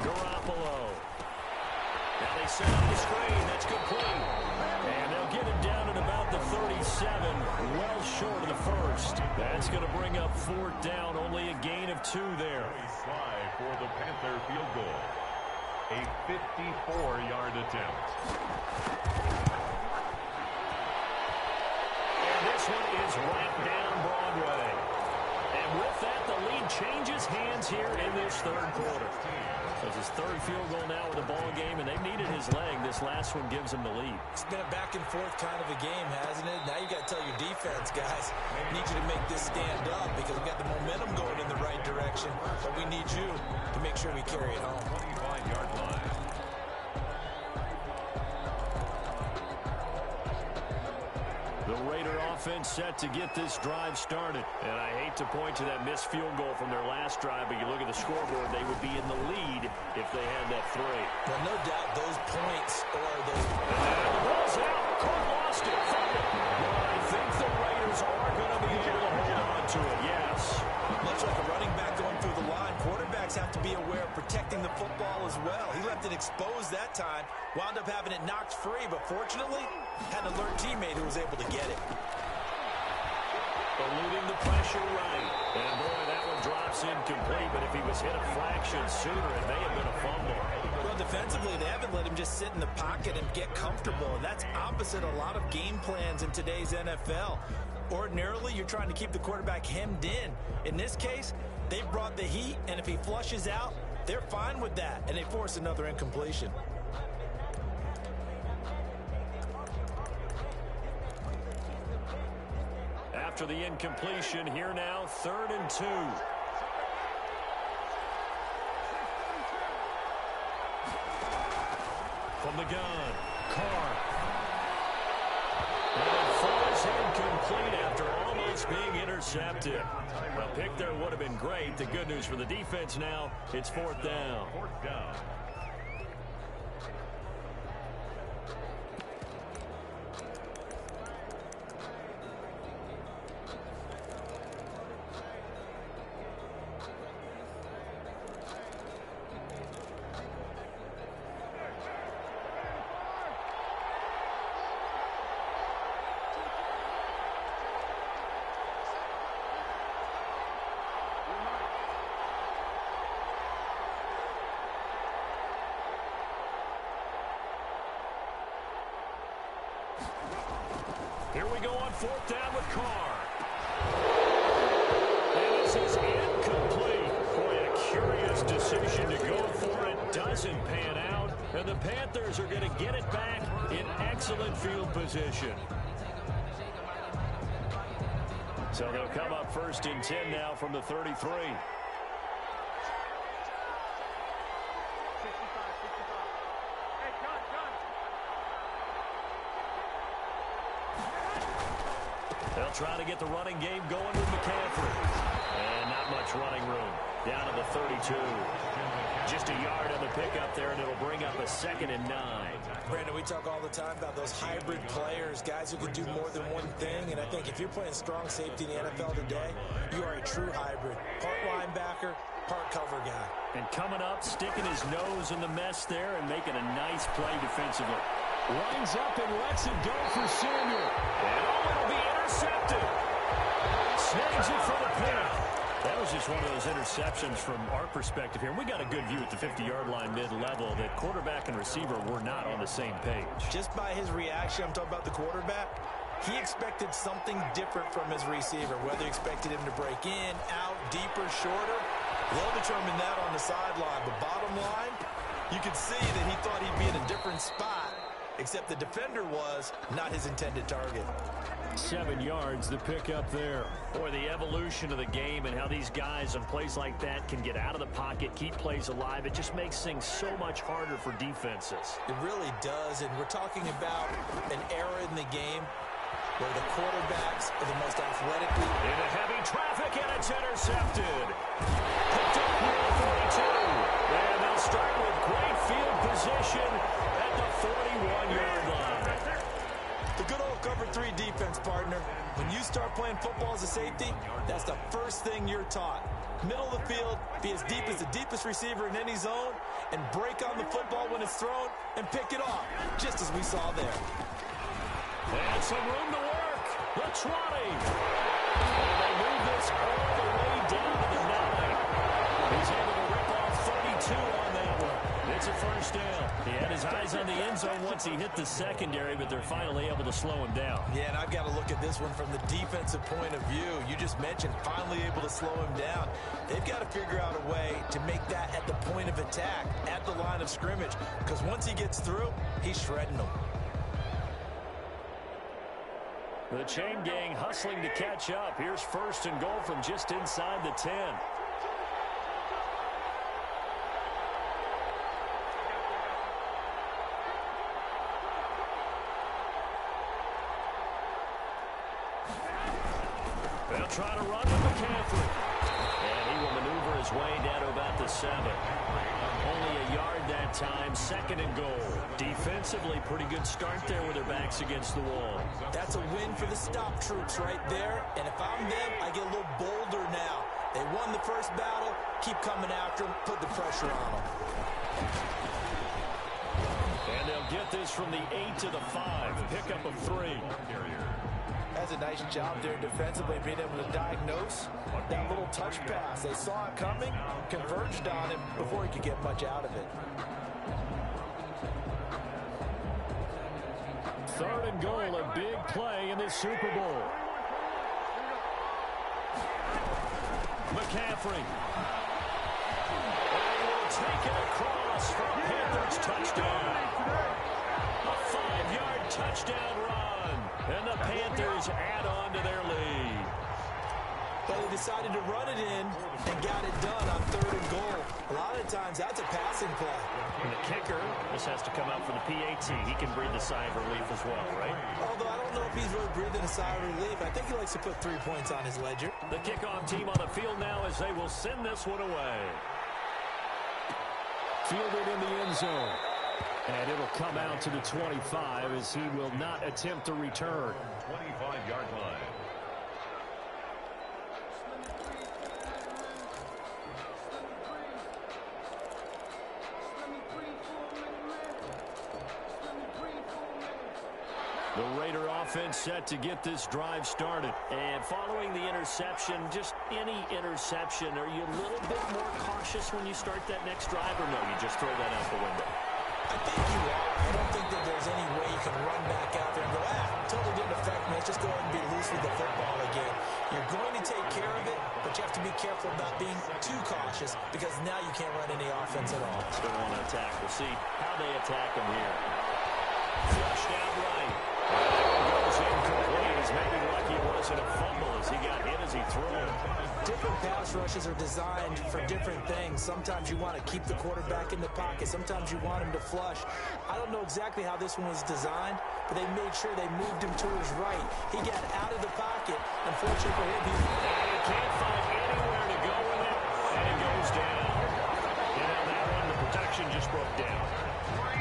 Garoppolo. Now they set up the screen. That's complete. And they'll get it down at about the 37, well short of the first. That's going to bring up 4th down, only a gain of 2 there. Slide for the Panther field goal. A 54-yard attempt. And this one is right down Broadway. And with that, the lead changes hands here in this 3rd quarter. It's his 3rd field goal now with the ball game, and they've needed his leg this this last one gives them the lead. It's been a back-and-forth kind of a game, hasn't it? Now you got to tell your defense, guys, we need you to make this stand up because we got the momentum going in the right direction, but we need you to make sure we carry it home. 25-yard line. The Raider offense set to get this drive started. And I hate to point to that missed field goal from their last drive, but you look at the scoreboard, they would be in the lead if they had that three. Well, no doubt those points or those... And the ball's out. Court lost it. Well, I think the Raiders are going to be able to hold on to it, yes. Much like a running back going through the line, quarterbacks have to be aware of protecting the football as well. He left it exposed that time, wound up having it knocked free, but fortunately, had an alert teammate who was able to get it. Eluding the pressure right. And boy, that one drops incomplete, but if he was hit a fraction sooner, it may have been a fumble. Well, defensively, they haven't let him just sit in the pocket and get comfortable, and that's opposite a lot of game plans in today's NFL. Ordinarily, you're trying to keep the quarterback hemmed in. In this case, they brought the heat, and if he flushes out, they're fine with that, and they force another incompletion. After the incompletion, here now, 3rd and 2. From the gun, Carr. And it falls incomplete after almost being intercepted. A pick there would have been great. The good news for the defense now, it's 4th down. 4th down. Here we go on 4th down with Carr. And this is incomplete. Boy, a curious decision to go for it. Doesn't pan out. And the Panthers are going to get it back in excellent field position. So they'll come up 1st and 10 now from the 33. They'll try to get the running game going with McCaffrey. And not much running room. Down to the 32. Just a yard on the pickup there, and it'll bring up a 2nd and 9. Brandon, we talk all the time about those hybrid players, guys who can do more than one thing. And I think if you're playing strong safety in the NFL today, you are a true hybrid. Part linebacker, part cover guy. And coming up, sticking his nose in the mess there and making a nice play defensively. Lines up and lets it go for Samuel. And it'll be intercepted. Snags it for the pick. That was just one of those interceptions from our perspective here. We got a good view at the 50-yard line mid-level that quarterback and receiver were not on the same page. Just by his reaction, I'm talking about the quarterback, he expected something different from his receiver, whether he expected him to break in, out, deeper, shorter. They'll determine that on the sideline. But bottom line, you could see that he thought he'd be in a different spot, except the defender was not his intended target. 7 yards, the pickup there. Boy, the evolution of the game and how these guys on plays like that can get out of the pocket, keep plays alive, it just makes things so much harder for defenses. It really does, and we're talking about an era in the game where the quarterbacks are the most athletically... Into heavy traffic, and it's intercepted. Picked up here at 42. And they'll start with great field position at the 41-yard line. The good old cover 3 defense, partner. When you start playing football as a safety, that's the first thing you're taught. Middle of the field, be as deep as the deepest receiver in any zone, and break on the football when it's thrown and pick it off, just as we saw there. And some room to work. The 20. And they move this all the way down to the 9. He's able to rip off 32 on that one. It's It's a first down. He had his eyes on the end zone once he hit the secondary, but they're finally able to slow him down. Yeah, and I've got to look at this one from the defensive point of view. You just mentioned finally able to slow him down. They've got to figure out a way to make that at the point of attack, at the line of scrimmage, because once he gets through, he's shredding them. The chain gang hustling to catch up. Here's first and goal from just inside the 10. They'll try to run with McCaffrey. And he will maneuver his way down to about the 7. Only a yard that time, second and goal. Defensively, pretty good start there with their backs against the wall. That's a win for the stop troops right there. And if I'm them, I get a little bolder now. They won the first battle. Keep coming after them. Put the pressure on them. And they'll get this from the 8 to the 5. Pickup of 3. That's a nice job there defensively, being able to diagnose that little touch pass. They saw it coming, converged on him before he could get much out of it. Third and goal, a big play in this Super Bowl. McCaffrey. And he will take it across for a Panthers touchdown. A 5-yard touchdown run. And the Panthers add on to their lead. But they decided to run it in and got it done on third and goal. A lot of times that's a passing play. And the kicker, this has to come out for the PAT. He can breathe a sigh of relief as well, right? Although I don't know if he's really breathing a sigh of relief. I think he likes to put 3 points on his ledger. The kickoff team on the field now as they will send this one away. Fielded in the end zone. And it'll come out to the 25 as he will not attempt to return. 25-yard line. The Raider offense set to get this drive started. And following the interception, just any interception, are you a little bit more cautious when you start that next drive, or no, you just throw that out the window? I think you are. I don't think that there's any way you can run back out there and go, totally didn't affect me. Let's just go ahead and be loose with the football again. You're going to take care of it, but you have to be careful about being too cautious because now you can't run any offense at all. Still want to attack. We'll see how they attack him here. Flushed out right. Goes incomplete. He's maybe lucky it wasn't a fumble as he got hit as he threw it. Different pass rushes are designed for different things. Sometimes you want to keep the quarterback in the pocket. Sometimes you want him to flush. I don't know exactly how this one was designed, but they made sure they moved him to his right. He got out of the pocket. Unfortunately for him, he can't find anywhere to go with it, and it goes down. And on that one, the protection just broke down.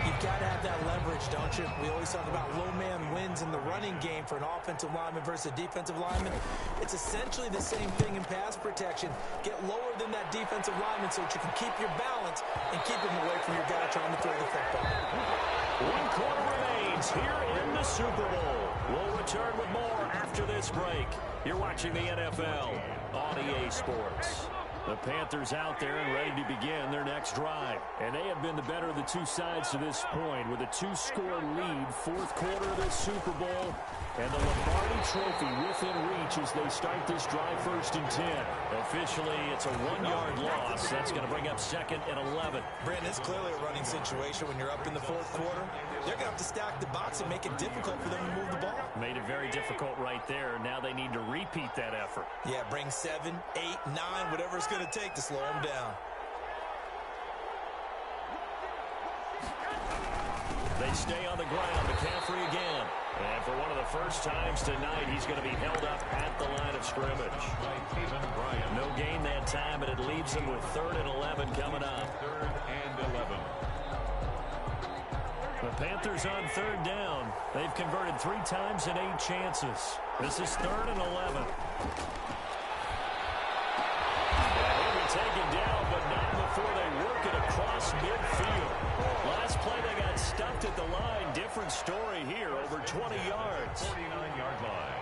You've got to have that leverage, don't you? We always talk about low man wins in the running game for an offensive lineman versus a defensive lineman. It's essentially the same thing in pass protection. Get lower than that defensive lineman so that you can keep your balance and keep him away from your guy trying to throw the football. 1 quarter remains here in the Super Bowl. We'll return with more after this break. You're watching the NFL on EA Sports. The Panthers out there and ready to begin their next drive. And they have been the better of the two sides to this point with a 2-score lead, 4th quarter of this Super Bowl. And the Lombardi Trophy within reach as they start this drive 1st and 10. Officially, it's a 1-yard loss. That's going to bring up 2nd and 11. Brandon, it's clearly a running situation when you're up in the 4th quarter. They're going to have to stack the box and make it difficult for them to move the ball. Made it very difficult right there. Now they need to repeat that effort. Yeah, bring 7, 8, 9, whatever it's going to take to slow them down. They stay on the ground. McCaffrey again. And for one of the first times tonight, he's going to be held up at the line of scrimmage. No gain that time, but it leaves him with 3rd and 11 coming up. 3rd and 11. The Panthers on 3rd down. They've converted 3 times in 8 chances. This is 3rd and 11. He'll be taken down, but not before they work it across midfield. Last play, they got stuffed at the line. Different story here, over 20 yards. 49-yard line.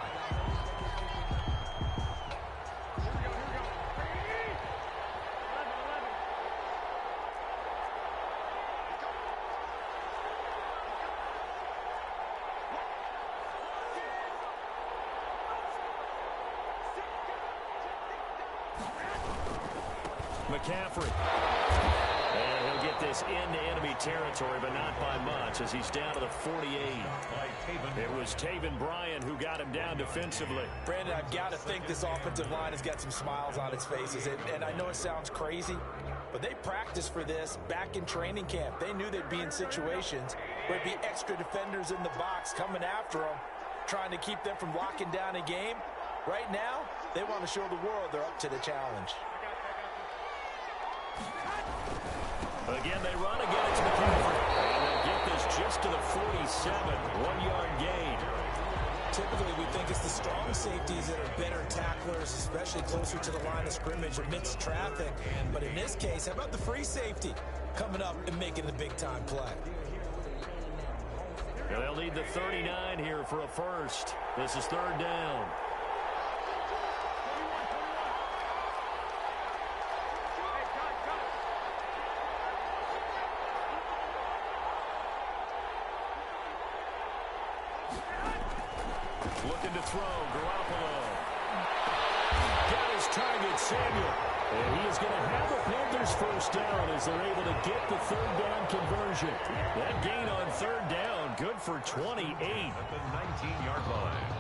McCaffrey. And he'll get this into enemy territory, but not by much, as he's down to the 48. It was Taven Bryan who got him down defensively. Brandon, I've got to think this offensive line has got some smiles on its faces. And I know it sounds crazy, but they practiced for this back in training camp. They knew they'd be in situations where there'd be extra defenders in the box coming after them, trying to keep them from locking down a game. Right now, they want to show the world they're up to the challenge. Again, they run. Again, it's McCaffrey. And they'll get this just to the 47. 1-yard gain. Typically, we think it's the strong safeties that are better tacklers, especially closer to the line of scrimmage amidst traffic. But in this case, how about the free safety coming up and making the big-time play? And they'll need the 39 here for a first. This is 3rd down. Looking to throw, Garoppolo. Got his target, Samuel. And he is going to have the Panthers first down as they're able to get the 3rd down conversion. That gain on 3rd down, good for 28. At the 19-yard line.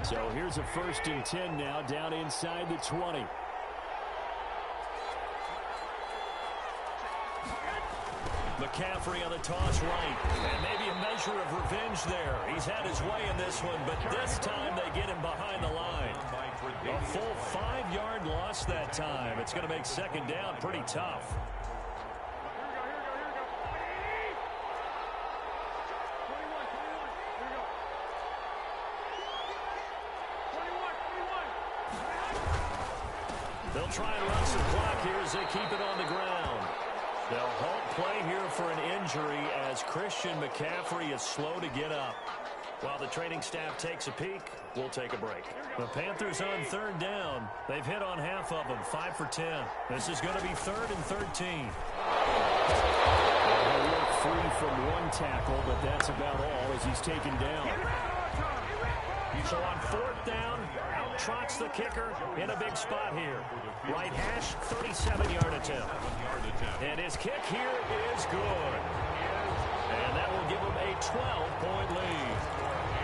So here's a 1st and 10 now, down inside the 20. McCaffrey on the toss right. And maybe a measure of revenge there. He's had his way in this one, but this time they get him behind the line. A full 5-yard loss that time. It's going to make 2nd down pretty tough. They'll try and run some clock here as they keep it on the ground. They'll halt play here for an injury as Christian McCaffrey is slow to get up. While the training staff takes a peek, we'll take a break. The Panthers on 3rd down. They've hit on half of them, 5 for 10. This is going to be 3rd and 13. He'll work free from one tackle, but that's about all as he's taken down. So on 4th down, out trots the kicker in a big spot here. Right hash, 37-yard attempt. And his kick here is good. And that will give him a 12-point lead.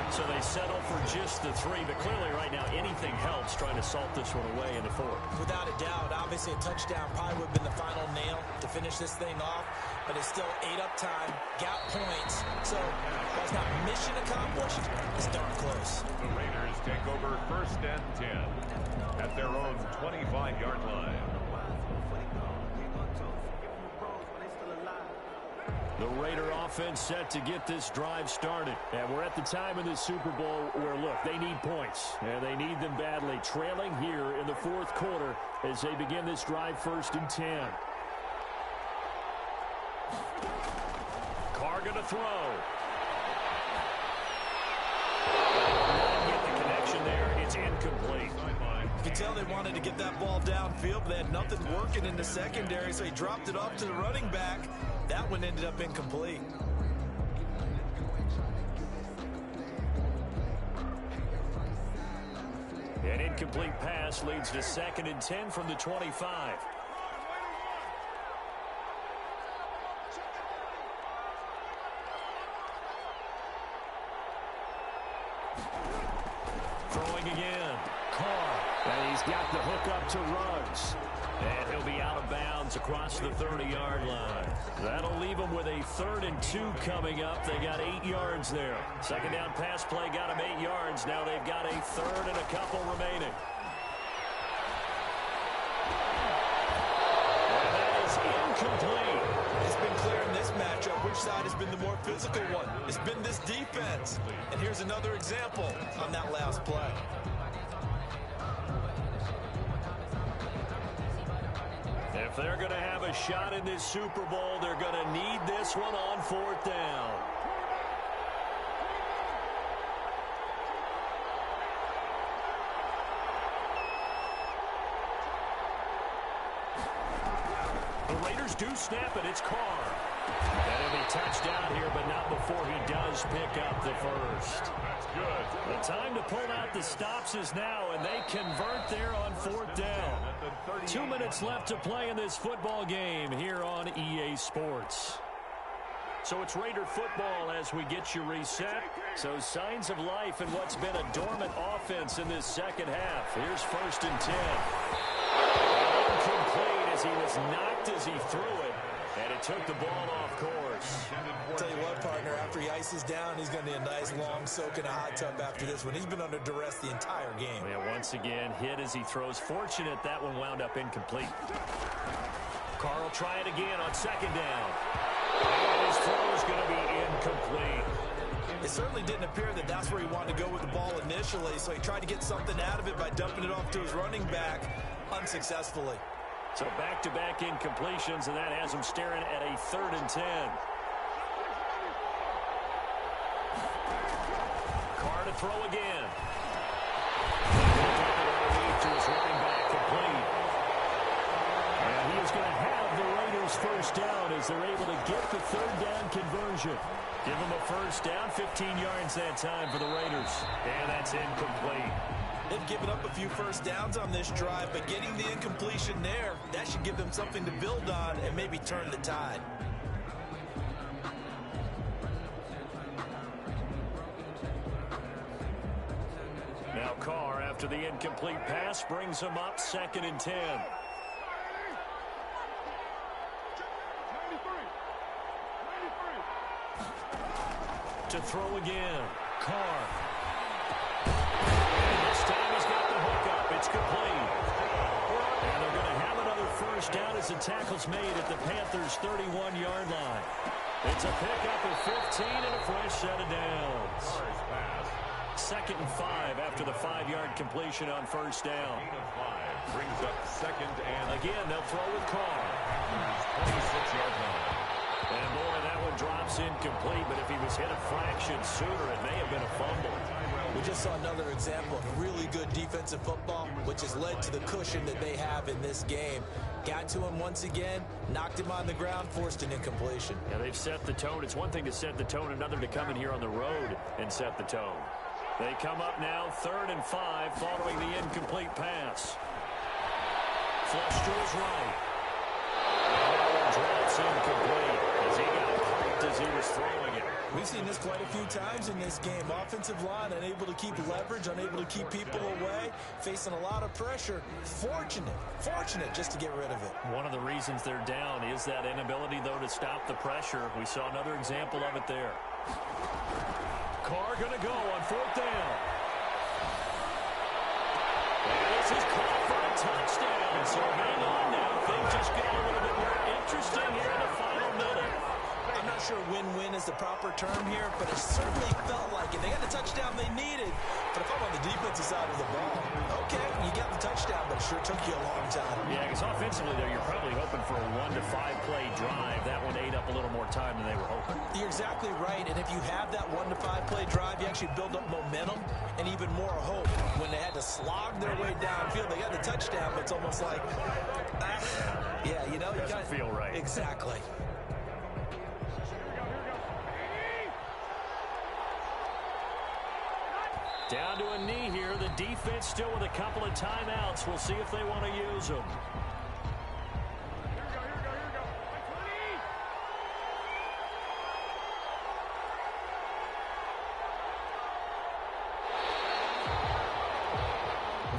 So they settle for just the 3, but clearly right now anything helps trying to salt this one away in the 4th. Without a doubt, obviously a touchdown probably would have been the final nail to finish this thing off, but it's still 8 up time, got points, so while it's not mission accomplished, it's darn close. The Raiders take over 1st and 10 at their own 25-yard line. The Raider offense set to get this drive started. And we're at the time in the Super Bowl where, look, they need points. And they need them badly. Trailing here in the 4th quarter as they begin this drive 1st and 10. Carr going to throw. Get the connection there. It's incomplete. You can tell they wanted to get that ball downfield, but they had nothing working in the secondary, so he dropped it off to the running back. That one ended up incomplete. An incomplete pass leads to 2nd and 10 from the 25. Throwing again. Carr. And he's got the hook up to Ruggs. And he'll be out of bounds across the 30-yard line. That'll leave them with a 3rd and 2 coming up. They got 8 yards there. 2nd down pass play got them 8 yards. Now they've got a 3rd and a couple remaining. And that is incomplete. It's been clear in this matchup which side has been the more physical one. It's been this defense. And here's another example on that last play. If they're going to have a shot in this Super Bowl, they're going to need this one on 4th down. The Raiders do snap it. It's Carr. And it'll be touchdown here, but not before he does pick up the first. That's good. The time to pull out the stops is now, and they convert there on 4th down. 2 minutes left to play in this football game here on EA Sports. So it's Raider football as we get you reset. So signs of life in what's been a dormant offense in this second half. Here's 1st and 10. Incomplete as he was knocked as he threw it, and it took the ball off course. I'll tell you what, partner, after he ices down, he's going to need a nice long soak in a hot tub after this one. He's been under duress the entire game. Yeah, once again, hit as he throws. Fortunate that one wound up incomplete. Carr will try it again on 2nd down. And his throw is going to be incomplete. It certainly didn't appear that that's where he wanted to go with the ball initially, so he tried to get something out of it by dumping it off to his running back unsuccessfully. So back-to-back incompletions, and that has him staring at a 3rd and 10. Carr to throw again. To his running back, complete. And he is going to have the Raiders 1st down as they're able to get the 3rd down conversion. Give him a 1st down, 15 yards that time for the Raiders. And that's incomplete. They've given up a few 1st downs on this drive, but getting the incompletion there, that should give them something to build on and maybe turn the tide. Now Carr, after the incomplete pass, brings him up 2nd and 10. To throw again. Carr. And this time he's got the hook up. It's complete. And they're going to have another 1st down as the tackle's made at the Panthers' 31-yard line. It's a pickup of 15 and a fresh set of downs. 2nd and 5 after the 5-yard completion on 1st down. Brings up 2nd and again, they'll throw with Carr. 26-yard line. And boy, that one drops incomplete, but if he was hit a fraction sooner, it may have been a fumble. We just saw another example of really good defensive football, which has led to the cushion that they have in this game. Got to him once again, knocked him on the ground, forced an incompletion. Yeah, they've set the tone. It's one thing to set the tone, another to come in here on the road and set the tone. They come up now 3rd and 5 following the incomplete pass. Flush to his right. Drops incomplete as he got popped as he was throwing it. We've seen this quite a few times in this game. Offensive line unable to keep leverage, unable to keep people away, facing a lot of pressure. Fortunate just to get rid of it. One of the reasons they're down is that inability, though, to stop the pressure. We saw another example of it there. Carr going to go on 4th down. And this is caught for a touchdown. So hang on now. Things just got a little bit more interesting here in the final minute. I'm not sure win-win is the proper term here, but it certainly felt like it. They got the touchdown they needed. But if I'm on the defensive side of the ball, okay, you got the touchdown, but it sure took you a long time. Yeah, because offensively, though, you're probably hoping for a 1 to 5 play drive. That one ate up a little more time than they were hoping. You're exactly right, and if you have that 1 to 5 play drive, you actually build up momentum and even more hope. When they had to slog their way downfield, they got the touchdown, but it's almost like, yeah, you know, you doesn't feel right. Exactly. Down to a knee here. The defense still with a couple of timeouts. We'll see if they want to use them.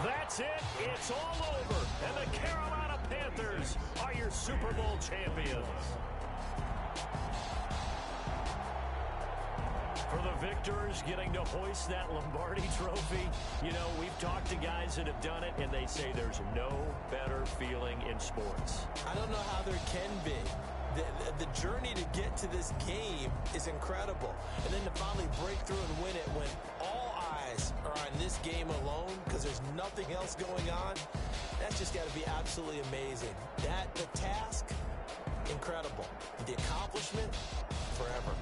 That's it. It's all over. And the Carolina Panthers are your Super Bowl champions. For the victors, getting to hoist that Lombardi trophy, you know, we've talked to guys that have done it, and they say there's no better feeling in sports. I don't know how there can be. The journey to get to this game is incredible. And then to finally break through and win it when all eyes are on this game alone because there's nothing else going on, that's just got to be absolutely amazing. The task, incredible. The accomplishment, forever.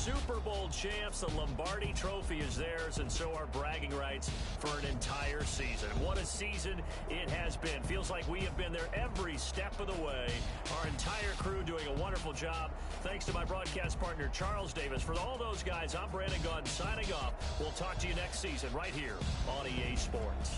Super Bowl champs. The Lombardi Trophy is theirs, and so are bragging rights for an entire season. What a season it has been. Feels like we have been there every step of the way. Our entire crew doing a wonderful job. Thanks to my broadcast partner, Charles Davis. For all those guys, I'm Brandon Gaudin signing off. We'll talk to you next season right here on EA Sports.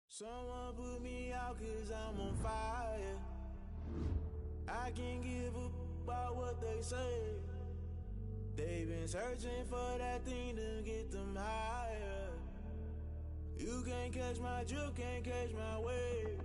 Someone put me out 'cause I'm on fire. I can't give up about what they say. They've been searching for that thing to get them higher. You can't catch my drift, can't catch my wave.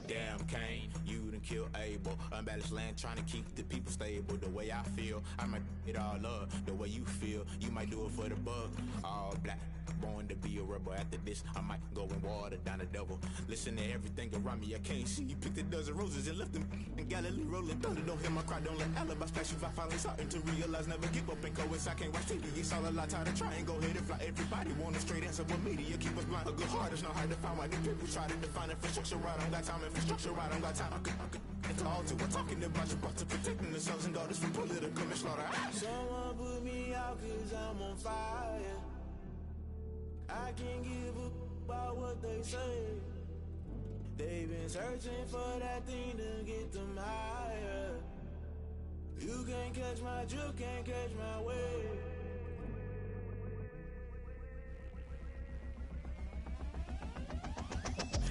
Damn, Kane, you done killed Abel. Unbalanced land, trying to keep the people stable. The way I feel, I might it all up. The way you feel, you might do it for the buck. All black, born to be a rebel. After this, I might go and water down the devil. Listen to everything around me, I can't see. You picked a dozen roses and left them in Galilee rolling thunder. Don't hear my cry, don't let alibis pass you. I finally starting to realize, never give up and go inside. Can't watch TV, it's all a lot. Time to try and go ahead and fly. Everybody want a straight answer, but media keep us blind. A good heart is not hard to find. Why these people try to define infrastructure right? I don't got time, infrastructure right, I don't got time. I could call to. We're talking about you, about to protecting the sons and daughters from political manslaughter. Someone put me out 'cause I'm on fire. I can't give up about what they say. They've been searching for that thing to get them higher. You can't catch my drift, can't catch my wave.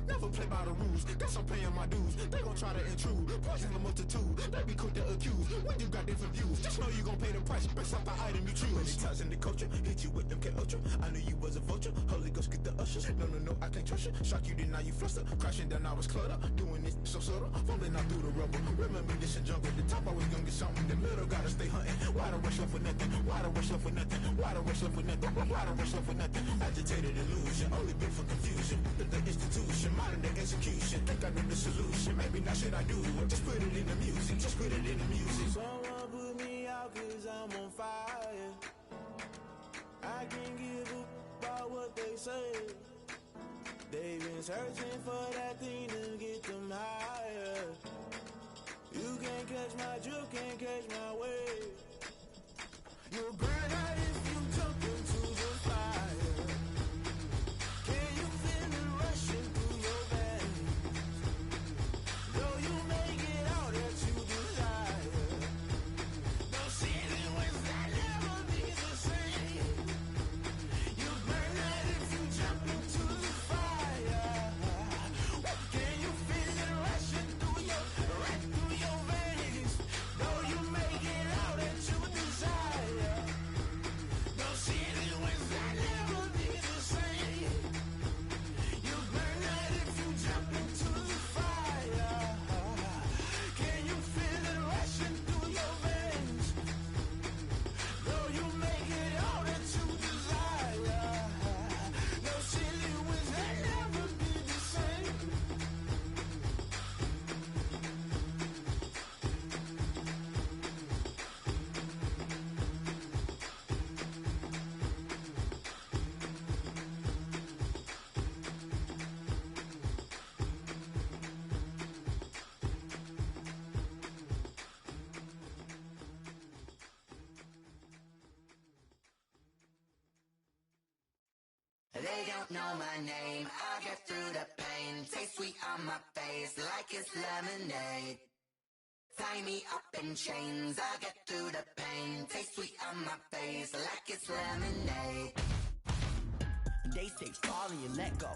Never play by the rules, guess I'm paying my dues. They gon' try to intrude, poison the multitude. They be quick to accuse, when you got different views. Just know you gon' pay the price, based off the item you choose. Many times in the culture, hit you with MK Ultra. I knew you was a vulture, Holy Ghost get the ushers. No, I can't trust you. Shock you, then now you fluster. Crashing down, I was cluttered. Doing this so subtle, falling out through the rubble. Remember this in jungle, the top always gonna get something. The middle gotta stay hunting. Why the rush left for nothing? Why the rush left for nothing? Why the rush left for nothing? Why the rush left for nothing? Agitated illusion, only been for confusion. The institution, modern day execution. Think I know the solution. Maybe not should I do it? Just put it in the music. Just put it in the music. Someone put me out 'cause I'm on fire. I can't give up about what they say. They've been searching for that thing to get them higher. You can't catch my drift, can't catch my wave. You'll burn out if you jump into the fire. Can you feel it rushing through your veins? Though you make it out that you desire. No ceiling wins that never be the same. You burn out if you jump into the fire. Can you feel it rushing through your veins? Though you make it out that you desire. No ceiling wins that never be the same. You burn out if you jump into the fire. Can you feel it rushing through your veins? Though you make it all that you desire. No silly wins that never be the same. They don't know my name, I get through the pain. Taste sweet on my face like it's lemonade. Tie me up in chains, I get through the pain. Taste sweet on my face like it's lemonade. They say fall and you let go,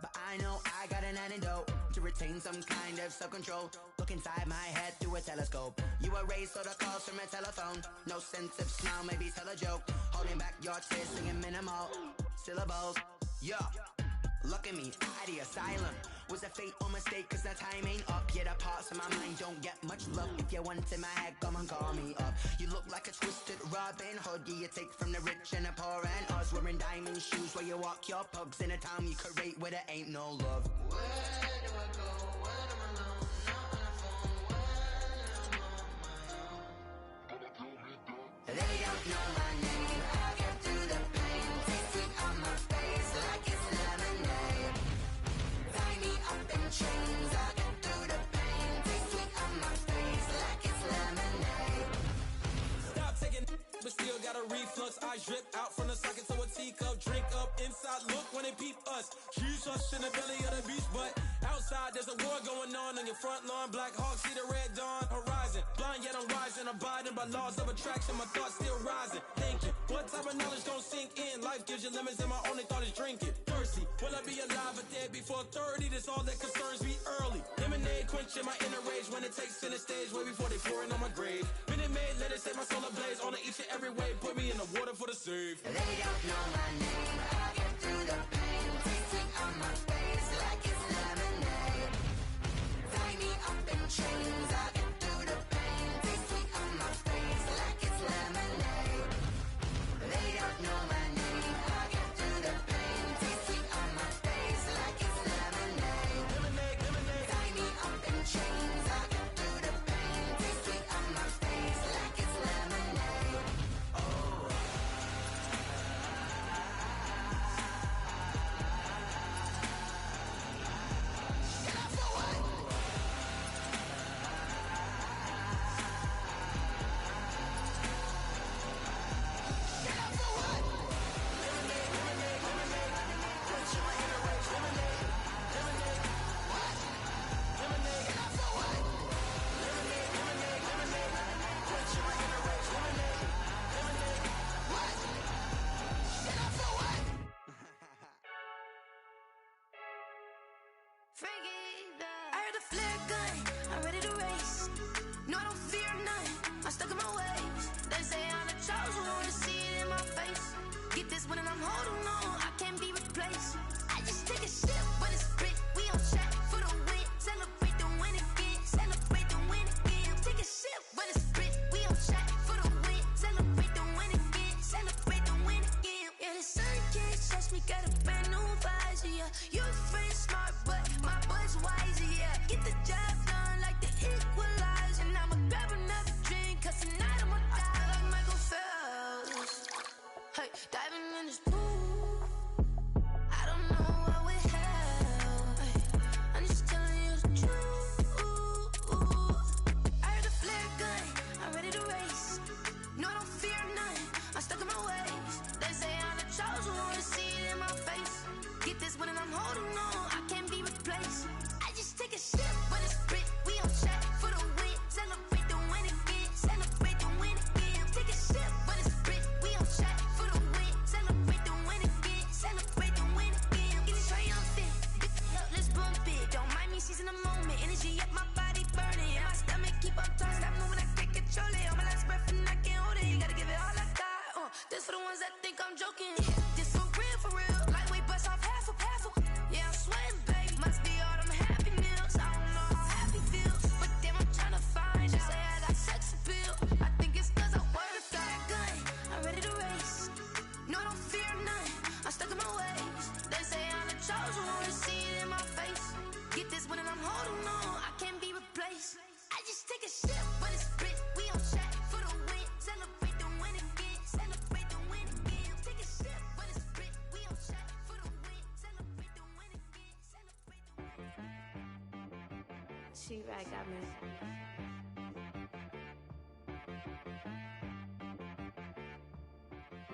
but I know I got an antidote to retain some kind of self-control. Look inside my head through a telescope. You erase all the calls from a telephone. No sense of smile, maybe tell a joke. Holding back your tears, singing minimal syllables. Yeah, look at me, out of the asylum. Was a fate or mistake, cause the time ain't up. Yeah, the parts of my mind don't get much love. If you want in my head, come and call me up. You look like a twisted Robin Hood. Yeah, you take from the rich and the poor and us. Wearing diamond shoes where you walk your pugs in a town you create where there ain't no love. Where do I go? When I'm alone? Not on the phone. When I'm on my own. They don't know my name. I get through the pain. Taste sweet on my face like it's lemonade. Tie me up in chains. I get through the pain. Taste sweet on my face like it's lemonade. Stop taking but still got a reflux. I drip out from the socket to a teacup. Drink up inside, look when they peep us. She's us in the belly of the beast, but outside there's a war going on your front lawn. Black Hawk, see the red dawn horizon. Blind yet I'm rising, abiding by laws of attraction. My thoughts still rising, thinking what type of knowledge gon' sink in? Life gives you lemons and my only thought is drinking. Thirsty, will I be alive or dead before 30? That's all that concerns me early. Lemonade quenching my inner rage when it takes center stage way before they pouring on my grave. Minute Maid, let it set my soul ablaze on each and every way. Put me in the water for the save. They don't know my name. I get through the pain. Taste sweet on my face like it's lemonade. Tie me up in chains. I get through the pain. Taste sweet on my face like it's lemonade. They don't know my name. I get through the pain. Taste sweet on my face like it's lemonade. Lemonade, lemonade. Tie me up in chains. I get through the pain. Taste sweet on my face like it's lemonade. Oh. I heard the flare gun, I'm ready to race. No, I don't fear none, I'm stuck in my ways. They say I'm the chosen one, see it in my face. Get this one and I'm holding on, I can't be replaced. I just take a sip when it's spit, we on track for the win. Celebrate the win again, celebrate the win again. Take a sip when it's spit, we on track for the win. Celebrate the win again, celebrate the win again. Yeah, the sun can't touch me, got a brand new visor, yeah. You friend smart, but my bud's wiser, yeah. Get the job done like the equalizer. And I'ma grab another drink, cause tonight I'ma die like Michael Phelps. Hey, diving in this pool, I don't know what would help. Hey, I'm just telling you the truth. I heard the flare gun, I'm ready to race. No, I don't fear none, I'm stuck in my ways. They say I'm the chosen one, see it in my face. Get this one and I'm holding on, I can't be replaced. I just take a sip when it's spit, we on track for the win. Celebrate the win again, celebrate the win again. Take a sip when it's spit, we on track for the win. Celebrate the win again, celebrate the win again. Get it triumphant, look, let's bump it. Don't mind me seizing the moment, energy up my body burning. And my stomach keep on turning, stop moving, I can't control it. On my last breath and I can't hold it, you gotta give it all I got. This for the ones that think I'm joking. This for real, lightweight bust off half a. Yeah, I'm sweating, babe. Must be all them happy meals. I don't know how happy feels, but damn, I'm tryna find you. Say I got sex appeal. I think it's cause I work that gun. I'm ready to race. No, I don't fear none. I'm stuck in my ways. They say I'm the chosen one, see it in my face. Get this one and I'm holding on, I can't be replaced. I just take a sip when it's spit. We on track for the win. Celebrate the win again. Celebrate the win again. Take a sip when it's spit. We on track for the win. Celebrate the win again. Celebrate the win. She right got me.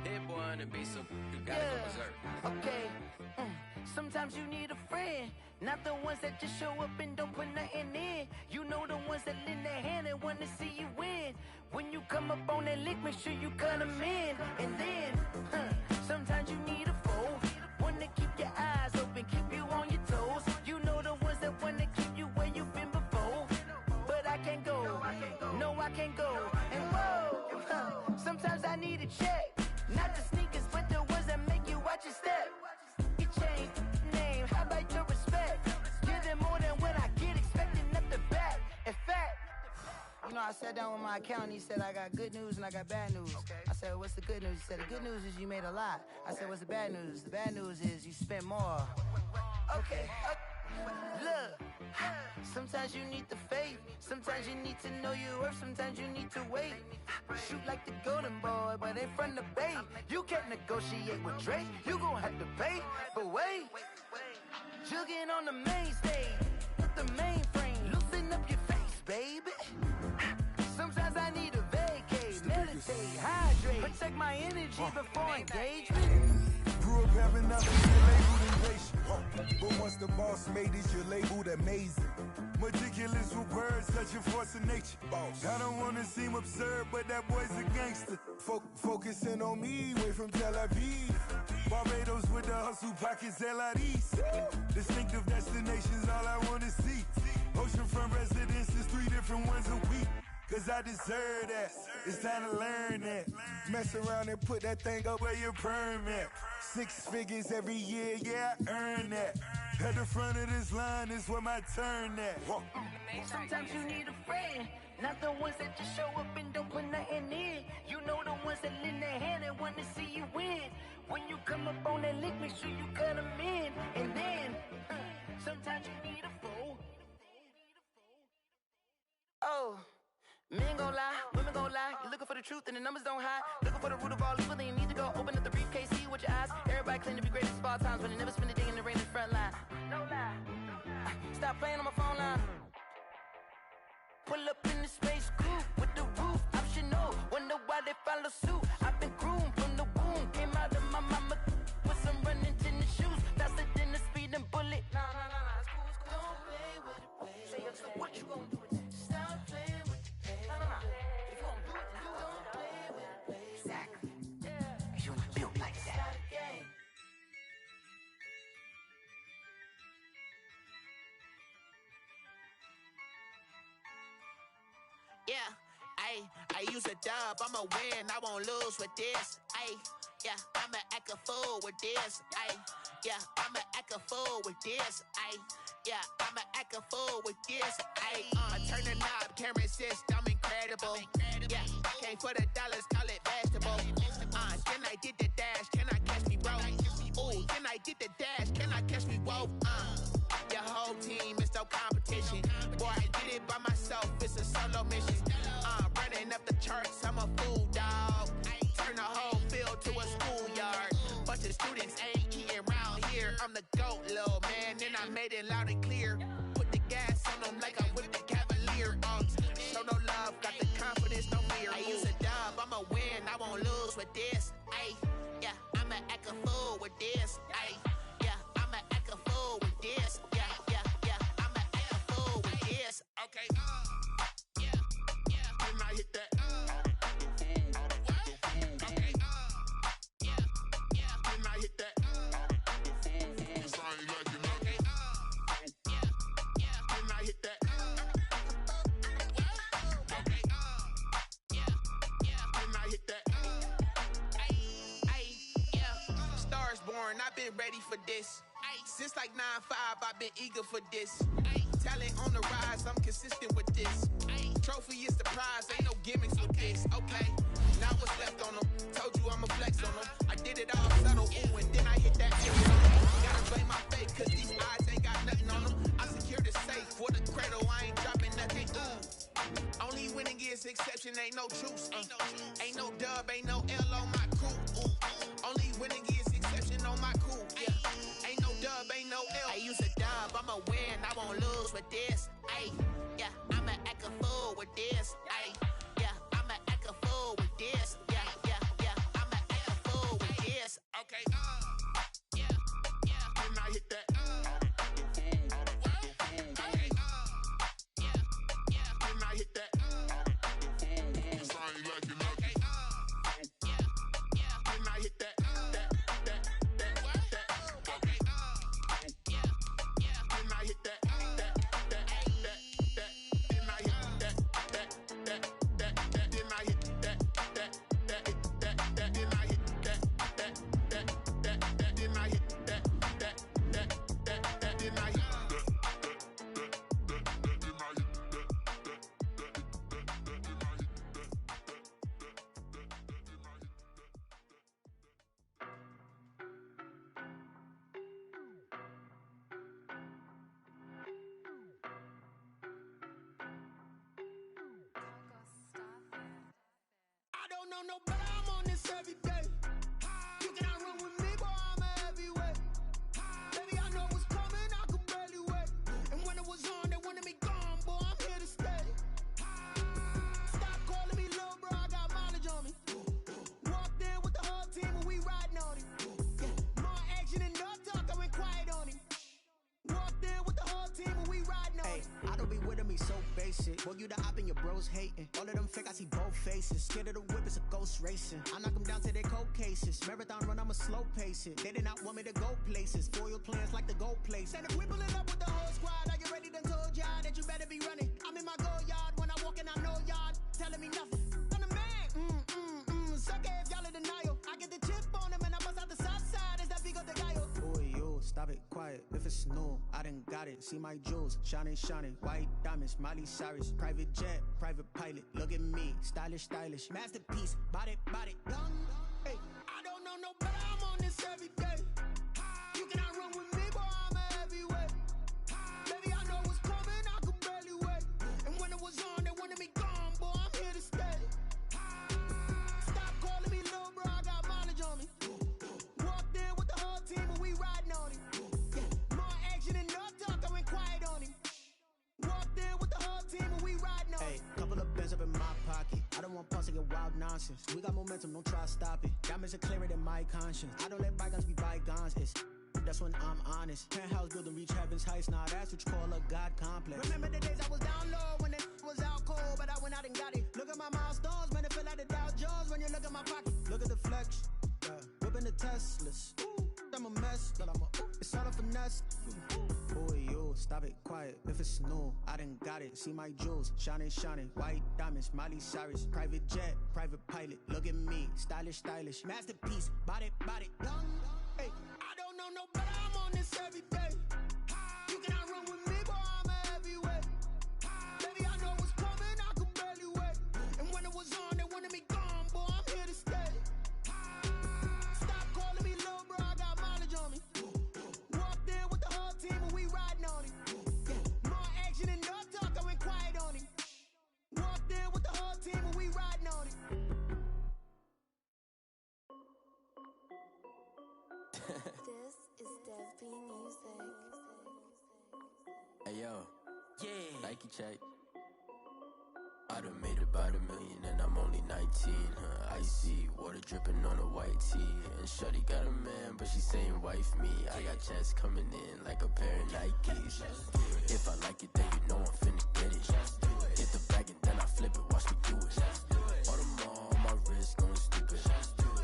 Hit one and be so you gotta go berserk. Okay. Sometimes you need a friend, not the ones that just show up and don't put nothing in. You know the ones that lend their hand and wanna see you win. When you come up on that lick, make sure you cut them in. And then, sometimes you need a foe, one to keep your eyes open, keep you on your toes. You know the ones that wanna keep you where you've been before. But I can't go, no I can't go. And whoa, sometimes I need a check. Not the sneakers, but the ones that make you watch your step. You change name, how about your respect? Give them I sat down with my accountant. He said, I got good news and I got bad news. Okay. I said, what's the good news? He said, the good news is you made a lot. I said, what's the bad news? The bad news is you spent more. Okay. Look, sometimes you need the faith. Sometimes you need to know your worth. Sometimes you need to wait. Shoot like the golden boy, but ain't from the bay. You can't negotiate with Drake. You gon' have to pay. But wait, jugging on the main stage with the mainframe. Loosen up your face, baby. Sometimes I need a vacate, meditate, hydrate, protect my energy before engagement. Grew up having nothing, you're labeled impatient. But once the boss made it, you're labeled amazing. Meticulous with words, such a force of nature. I don't wanna seem absurd, but that boy's a gangster. Focusing on me, way from Tel Aviv. Barbados with the hustle pockets, LIDs. Distinctive destinations, all I wanna see. Oceanfront residences, 3 different ones a week. Cause I deserve that, it's time to learn that. Mess around and put that thing up where your permit. 6 figures every year, yeah, I earn that. At the front of this line is where my turn at. Sometimes you need a friend, not the ones that just show up and don't put nothing in. You know the ones that lend their hand and want to see you win. When you come up on that lick, make sure you cut them in. And then, sometimes you need a fool. Oh. Men gon' lie, women gon' lie. You're looking for the truth and the numbers don't hide. Looking for the root of all evil, then you need to go open up the briefcase, see with your eyes. Everybody claim to be great at small times, but they never spend a day in the rain in the front line. No lie. Stop playing on my phone line. Pull up in the space coupe with the roof optional. Wonder why they follow suit. I've been groomed from the womb. Came out of my mama with some running tennis shoes. Faster than the speeding bullet. Nah, it's cool, it's cool. Don't play with it, baby. Say so what you gon' do with it? Stop playing with it. If you gon' do it, then don't play with it, baby. Exactly. Cause you ain't built like that. Yeah, I use a dub, I'ma win, I won't lose with this. Yeah, I'ma act a fool with this. Yeah, I'ma act a fool with this. Yeah, I'ma act a fool with this. I turn the knob, camera assist, I'm incredible. Yeah, came for the dollars, call it vegetable. Can I get the dash? Can I catch me, bro? Ooh, can I get the dash? Can I catch me, whoa? Your whole team is no competition. Boy, I did it by myself, it's a solo mission. Running up the charts, I'm a fool, dog. Turn the whole field to a schoolyard. Bunch of students ain't eating around here. I'm the GOAT, little man, and I made it loud and clear. Put the gas on them like I'm with the Cavalier. Show no love, got the confidence, no fear. I use a dub, I'ma win, I won't lose with this. Yeah, I'ma act a fool with this. Yeah, I'ma act a fool with this. Yeah, I'ma act a fool with this. Okay, can I hit that? Okay, can I hit that? It's only like you know. Okay, can I hit that? Okay, can I hit that? Yeah, Stars born, I've been ready for this. Since like 9-5, I've been eager for this. Talent on the rise, I'm consistent with this. Trophy is the prize, ain't no gimmicks with this. Okay, now what's left on them? Told you I'ma flex on them. I did it all subtle, ooh, and then I hit that X on them. Gotta blame my fate, cause these eyes ain't got nothing on them. I secured the safe for the cradle, I ain't dropping nothing. Ooh, only winning is exception, ain't no truce. Ain't no dub, ain't no L on my crew. Ooh, only winning is exception on my crew. Yeah, ain't no dub, ain't no L. I use a dub, I'ma win, I won't lose with this. Yeah, I'ma act a fool with this. Yeah, I'ma act a fool with this. Yeah, I'ma act a fool with this. Okay, can I hit that? Okay, can I hit that? It's only like you know. Okay, can I hit that? Okay, can I hit that? Can I hit that? know no better, I'm on this every day. You cannot run with me, boy, I'm a heavyweight. Baby, I know what's coming, I could barely wait. And when it was on, they wanted me gone, boy, I'm here to stay. Stop calling me little bro, I got mileage on me. Walked in with the whole team and we riding on him. More action and no talk, I went quiet on him. Walked in with the whole team and we riding on him. I don't be with me so basic. Boy, you the op and your bros hating. All of them fake, I see both faces. Scared of the whip, it's a ghost racing. I knock them down to their cold cases. Marathon run, I'ma slow pace it. They did not want me to go places. Foil plans like the gold place. And if we pulling up with the whole squad, I get ready done told y'all that you better be running. I'm in my go yard when I walk in, I know y'all telling me nothing. I'm the man, suck it if y'all in denial. I get the chip on them and I bust out the south side. Is that Vigo de Gallo? Boy, yo, stop it, quiet. If it's new, I done got it. See my jewels, shining, shining. White diamonds, Miley Cyrus. Private jet, private pilot. Look at me, stylish, stylish. Masterpiece, body, young. Hey, I don't know no better, I'm on this every day. You cannot run with me, boy, I'm a heavyweight. Baby, I know what's coming, I could barely wait. And when it was on, they wanted me gone, boy, I'm here to stay. Stop calling me little bro, I got mileage on me. Walked in with the whole team and we riding on him. More action and no talk, I went quiet on him. Walked in with the whole team and we riding on him. Hey, couple of bands up in my pocket. I don't want pulse to get wild nonsense. We got momentum, don't try to stop it. Diamonds are clearer than my conscience. I don't let bygones be bygones. That's when I'm honest. Penthouse building reach heaven's heights. Now that's what you call a God complex. Remember the days I was down low when it was out cold, but I went out and got it. Look at my milestones, man, it feel like the Dow Jones when you look at my pocket. Look at the flex, whipping the Teslas. I'm a mess, but it's all a finesse. Boy, yo, stop it, quiet. If it's new, I done got it. See my jewels, shining, shining. White diamonds, Miley Cyrus. Private jet, private pilot. Look at me, stylish, stylish. Masterpiece, body, young. Hey, I don't know no better, I'm on this every day. You cannot run with me, boy, I'm a heavyweight. Baby, I know what's coming, I could barely wait. And when it was on, they wanted me gone, boy, I'm here to stay. Stop calling me little bro, I got mileage on me. Walked in with the whole team and we riding on him. More action and no talk, I went quiet on him. Walked in with the whole team and we riding on him. This is Dev B Music. Hey yo, yeah. Nike check. I done made about $1 million and I'm only 19. Icy water dripping on a white tee. And shorty got a man, but she saying wife me. I got checks coming in like a pair of Nikes. If I like it, then you know I'm finna get it. Hit the bag and then I flip it, watch me do it. All them on my wrist going stupid.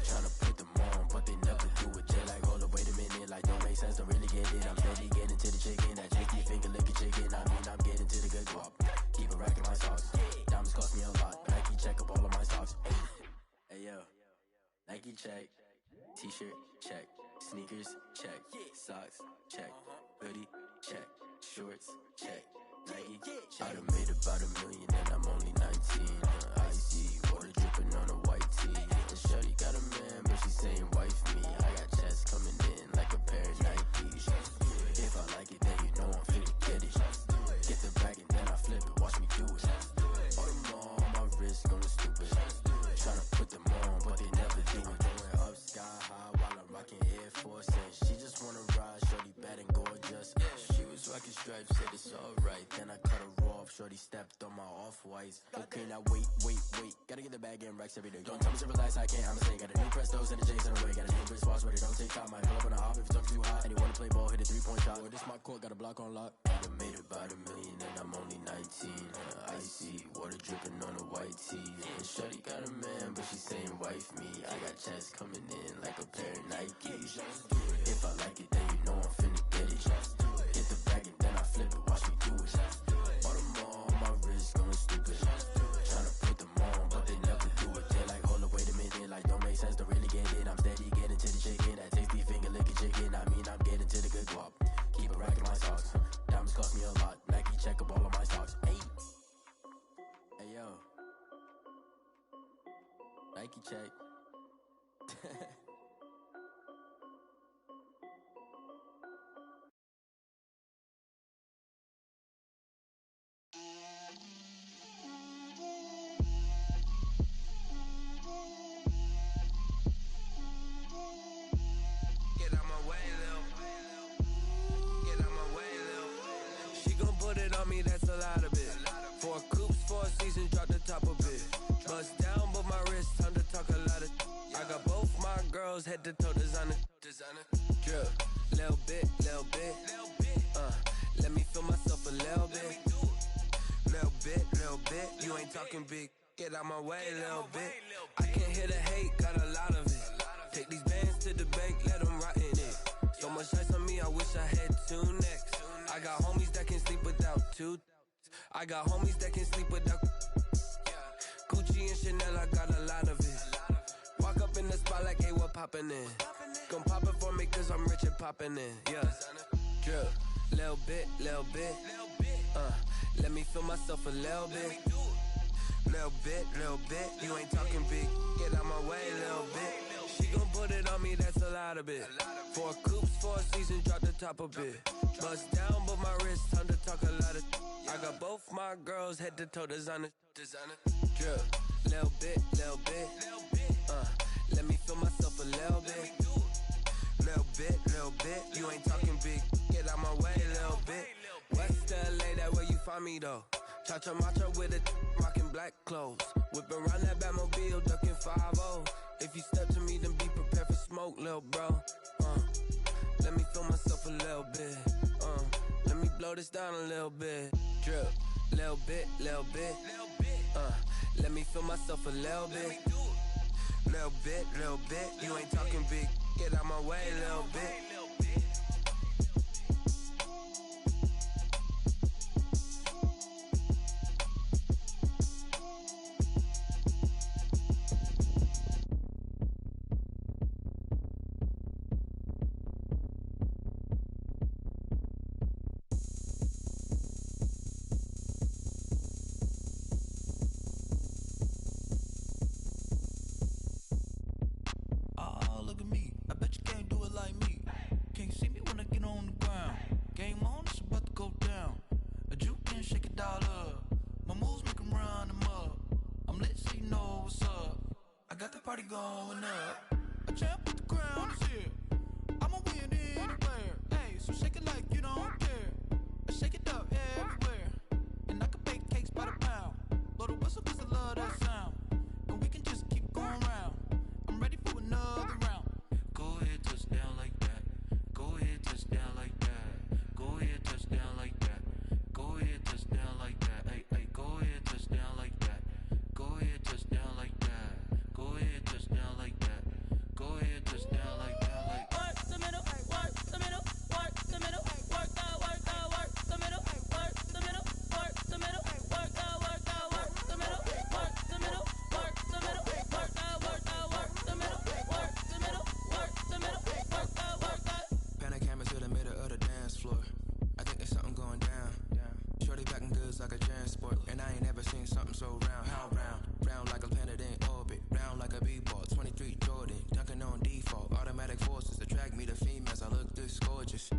Tryna put them on, but they never do it. They're like, hold up, wait a minute, like don't make sense, don't really get it. I'm steady getting to the chicken, that chicky finger licking chicken. I mean, I'm getting to the good guap. Keep a rack in my socks. Diamonds cost me a lot. Nike check up all of my stocks. Hey yo, Nike check. T-shirt check. Sneakers check. Socks check. Hoodie check. Shorts check. Nike. I done made about $1 million and I'm only 19. Icy water dripping on a white tee. And shorty got a man, but she saying wife me. I got checks coming in like a pair of Nikes. If I like it, then you know I'm finna get it. Get the bag and then I flip it, watch me do it. All them on my wrist going stupid. Tryna put them on, but they never do it. Going up sky high while I'm rocking Air Force. And she just wanna ride, shorty bad and gorgeous. She was rocking stripes, said it's alright. Then I cut her off, shorty stepped on my off-whites. Okay, now wait. Gotta get the bag and racks every day. Don't tell me to relax, I can't, I'ma say. Got a new Prestos and a J's in a way. Got a new wristwatch, but it don't take time. I pull up on a hop if it's talking too hot. And you wanna play ball, hit a 3-point shot. Or this my court, got a block on lock. I done made about $1 million and I'm only 19. Icy water dripping on a white tee. And shorty got a man, but she saying wife me. I got checks coming in like a pair of Nikes. If I like it, then you know I'm finna get it. Hit the bag and then I flip it, watch me do it. All them on my wrist going stupid. Tryna put them on, but they never do it. They're like, hold up, wait a minute, like don't make sense, don't really get it. I'm steady getting to the chicken, that tasty finger licking chicken. I mean, I'm getting to the good guap. Keep a rack in my socks. Diamonds cost me a lot. Nike check up all of my stocks. Hey yo, Nike check. She gon' put it on me, that's a lot of it. 4 coops, 4 seasons, drop the top of it. Bust down, but my wrist, time to talk a lot of. I got both my girls, head to toe designer. Drip, little bit. Let me feel myself a little bit. Little bit. You ain't talking big. Get out my way, little bit. I can't hear the hate, got a lot of it. Take these bands to the bank, let them rot in it. So much ice on me, I wish I had 2 necks. I got homies that can sleep without 2. I got homies that can sleep without. Gucci and Chanel, I got a lot of it. Walk up in the spot like, hey, what poppin' in? Gon' pop it for me cause I'm rich and poppin' in, yeah. Drip, little bit. Let me feel myself a little bit. Little bit. You ain't talking big. Get out my way, little bit. She gon' put it on me, that's a lot of it. 4 coops, 4 seasons, drop the top a bit. Bust down, but my wrist, time to talk a lot of. I got both my girls, head to toe designer. Drip, little bit. Let me feel myself a little bit. Little bit. You ain't talking big. Get out my way, little bit. West LA, that where you find me though. Cha-cha matcha with a rockin' black clothes. Whip around that Batmobile, ducking 5-0. If you step to me, then be prepared for smoke, lil' bro. Let me feel myself a little bit. Let me blow this down a little bit. Drip, little bit. Let me feel myself a little bit. Little bit. You ain't talking big. Get out my way, little bit. Going up, a champ with the crown is here. I'ma win anywhere. Hey, so shake it like you don't care. I shake it up everywhere. And I can bake cakes by the pound. Blow the whistle cause I love that sound. And we can just keep going round. I'm ready for another round. Go ahead, touch down like that. Go ahead, touch down like that. Go ahead, touch down like that. Go ahead, touch down like that. Hey, go ahead, touch down like that. Go ahead, touch down like that. Go ahead, touch down like that. Go ahead, touch down like that. Like work the middle, work the middle, work the middle, work the middle, work the middle, work the middle, work the middle, work the middle, work the middle, work the middle, work the middle, work the middle, work the. Pan a camera to the middle of the dance floor. I think there's something going down. Shorty packing goods like a transport, and I ain't never seen something so round. How round? Round like a planet in orbit, round like a b-ball. 23 Jordan, dunking on default. Automatic forces attract me to females. I look this gorgeous.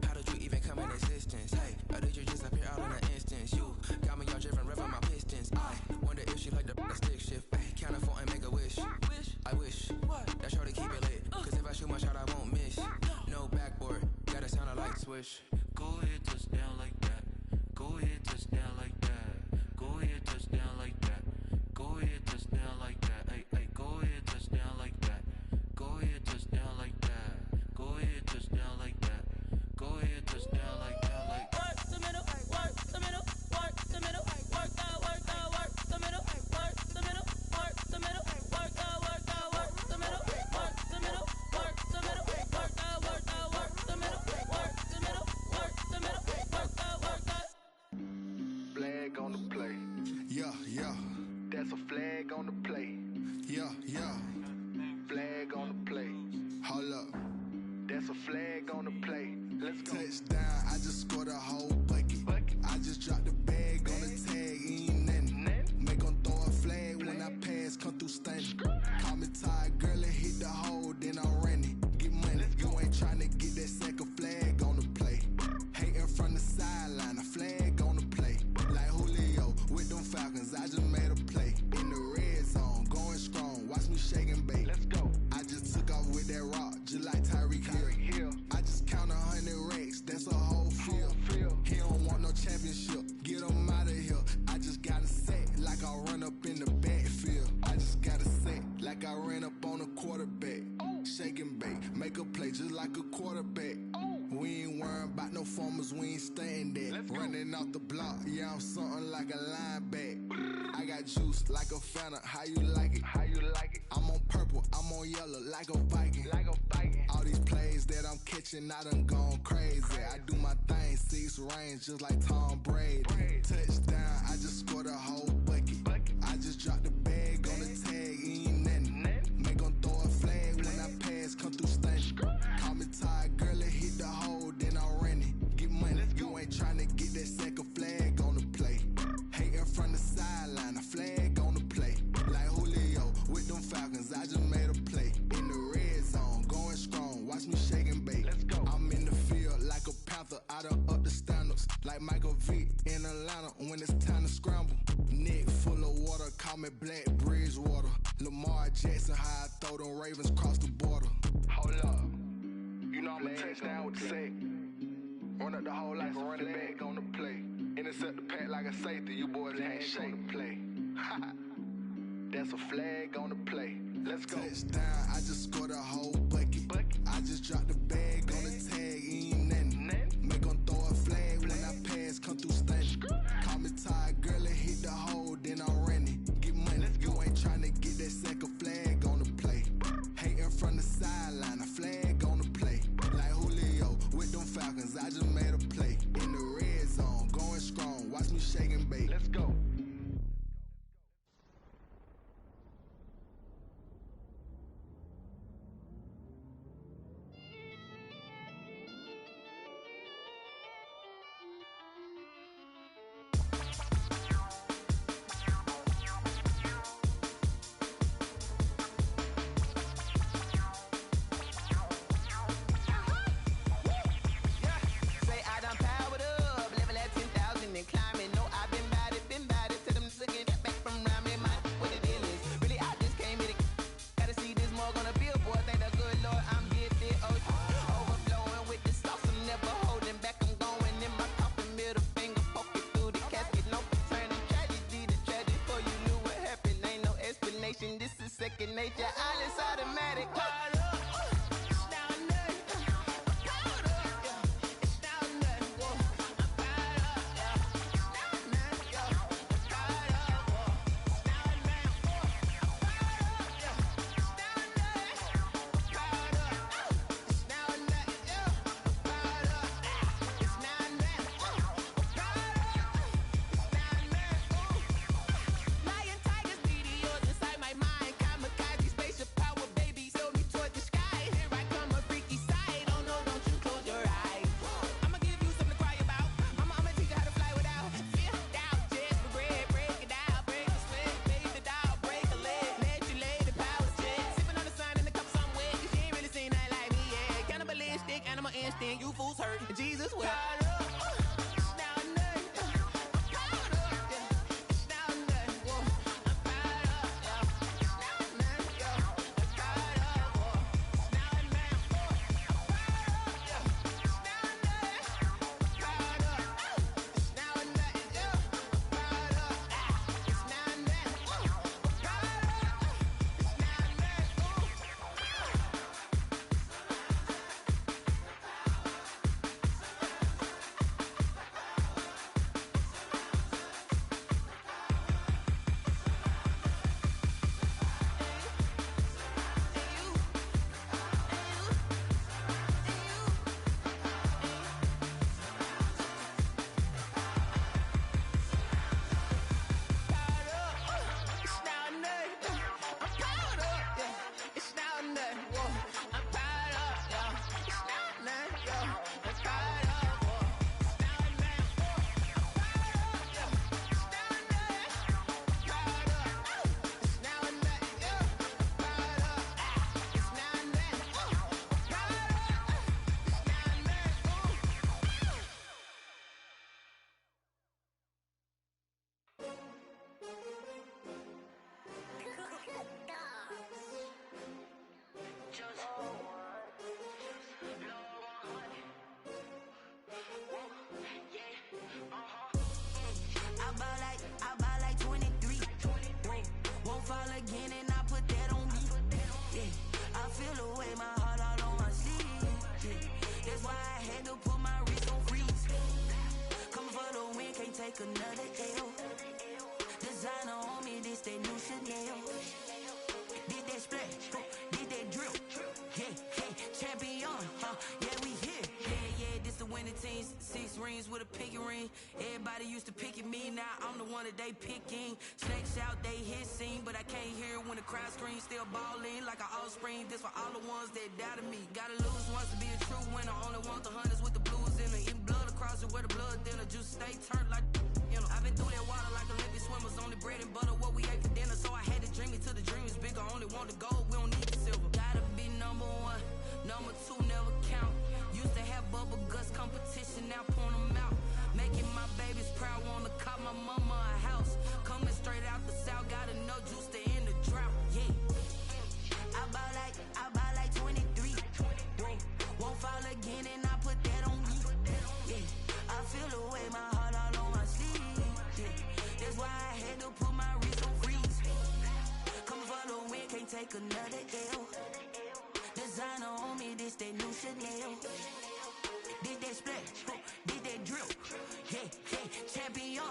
How did you even come in existence? Hey, or did you just appear out in an instance? You got me all driven, revving my pistons. I wonder if she like the stick shift. Hey, count a 4 and make a wish. I wish that shorty keep it lit. Cause if I shoot my shot, I won't miss. No backboard, gotta sound a light switch. go ahead, touch down like that. Go ahead, touch down like that. Go ahead, touch down like that. Go ahead, touch down like that. Hey, go ahead, touch down like that. Go ahead, touch down like that. Go ahead, touch down like that. Go ahead, touch down like that. Like work the middle, work the middle, work the middle, work the middle, work the middle, work the middle, work the middle, work the middle, work the middle, work the middle, work the middle, work the middle, work the. Flag on the play. Yeah. That's a flag on the play. Yeah. Flag on the play. Hold up. That's a flag on the play. Let's go. Touchdown, I just scored a whole bucket. I just dropped the bag on the tag, ain't nothing. Make 'em throw a flag when I pass, come through stunning. Call me tired, girl, and hit the hole, then I'm running. Get money, you ain't tryna get that second flag on the play. Hating from the sideline, a flag on the play. Like Julio with them Falcons, I just made a play. In the red zone, like a quarterback. We ain't worrying about no formers, we ain't staying there. Running off the block, yeah, I'm something like a linebacker. I got juice like a Fanta, how you like it? How you like it? I'm on purple, I'm on yellow, like a Viking. Like a Viking. All these plays that I'm catching, I done gone crazy. I do my thing, 6 range, just like Tom Brady. Touchdown, I just scored a whole bucket. I just dropped the bag on the tag, ain't nothing. Make them throw a flag when I pass, come through stunning. Call me tired, girl, it hit the hole, then I'm running. Get money, you ain't tryna get that second flag on the play. Hating from the sideline, a flag on the play. Like Julio with them Falcons, I just made a play. In the red zone, going strong, watch me shake and bake. I'm in the field like a panther, I done up the standards. Like Michael Vick in Atlanta when it's time to scramble. Neck full of water, call me Black Bridgewater. Lamar Jackson, how I throw them Ravens cross the border. Hold up, you know I'm a touchdown with the sack. Run up the whole like a running back on the play. Intercept the pack like a safety, you boys can't shake the play. That's a flag on the play. Let's go. Touchdown, I just scored a whole bucket. I just dropped the bag on the tag, ain't nothing. Make them throw a flag when I pass, come through stunning. Call me tired, girl, it hit the hole, then I'm running. Get money, you ain't tryna get that second flag on the play. Hating from the sideline, a flag on the play. Like Julio with them Falcons, I just made a play. In the red zone, going strong, watch me shake and bake. Let's go. This is second nature, all is automatic. You fools hurt. Jesus will. again and I put that on me. Yeah, I feel the way, my heart all on my sleeve. take another L. Designer on me, this that new Chanel. Did that splash, did that drill. Yeah, yeah, champion, yeah, we here. Yeah, this the winning team. 6 rings with a pinky ring. Everybody used to pick at me, now I'm the one that they picking. Snakes out, they hit scene, but I can't hear when the crowd screams. Still balling like an offspring. This for all the ones that doubted me. Gotta lose once to be a true winner. Only want the hunters with the blues in it. Eating blood across it where the blood dinner. Juice stay turned like, you know. I've been through that water like Olympic swimmers. Only bread and butter, what we ate for dinner. So I had to dream it till the dream is bigger. Only want the gold, we don't need the silver. Gotta be number 1, number 2 never count. Used to have bubble guts competition, now point them out. Making my babies proud, wanna cop my mama a house. Coming straight out the south, gotta know juice to end the drought. Yeah, I buy like 23. Whoa, won't fall again and I put that on me. Yeah, I feel the way, my heart all on my sleeve. Yeah, that's why I had to put my wrist on freeze. Come for the win, can't take another L. Designer on me, this that new Chanel. Did that splash, did that drill. Yeah, yeah, champion,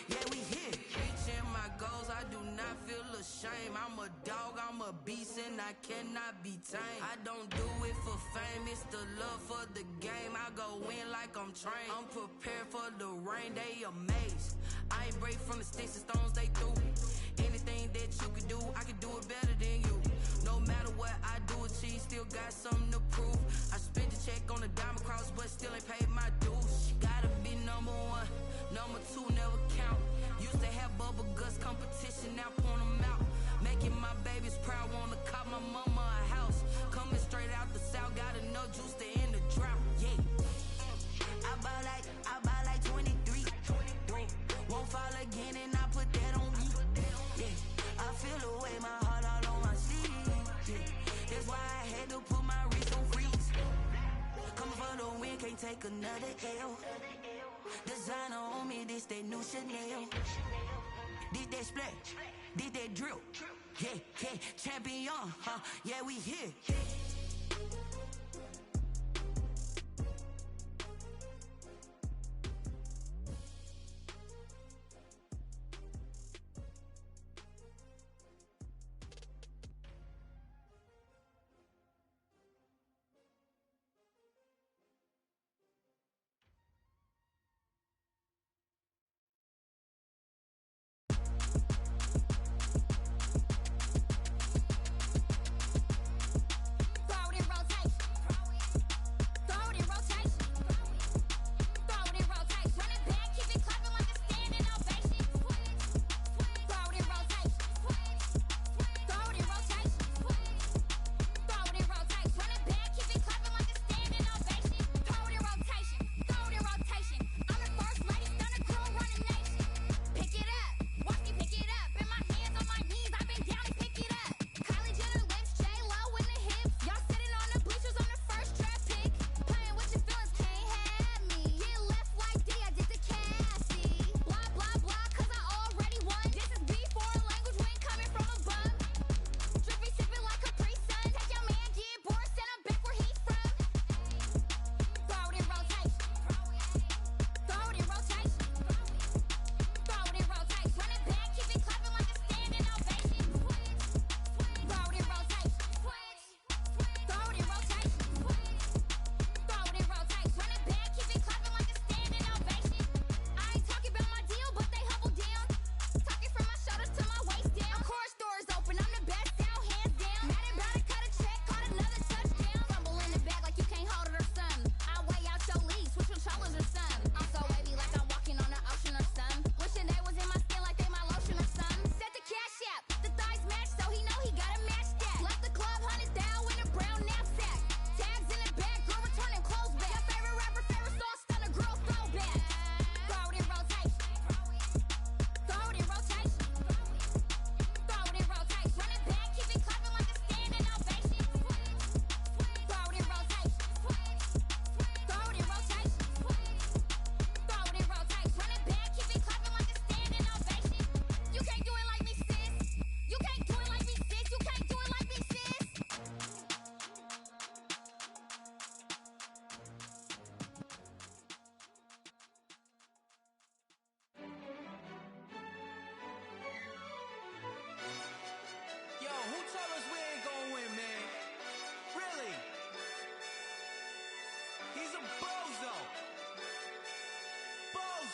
yeah, we here. Reaching my goals, I do not feel ashamed. I'm a dog, I'm a beast, and I cannot be tamed. I don't do it for fame, it's the love for the game. I go in like I'm trained. I'm prepared for the rain, they amazed. I ain't break from the sticks and stones they threw. Anything that you can do, I can do it better than you. No matter what I do, achieve, still got something to prove. I spent the check on the diamond cross, but still ain't paid my dues. Gotta be number 1, number 2 never count. Used to have bubble guts competition, now point them out. Making my babies proud, wanna cop my mama a house. Coming straight out the south, gotta know juice to end the drought. Yeah, I buy like 23. Won't fall again and I put that on me. Yeah, I feel the way, my heart all on my sleeve. Yeah, that's why I had to put my wrist on freeze. Coming for the win, can't take another L. Designer on me, this that new Chanel. Did that splash, did that drill. Yeah, yeah, champion, yeah, we here.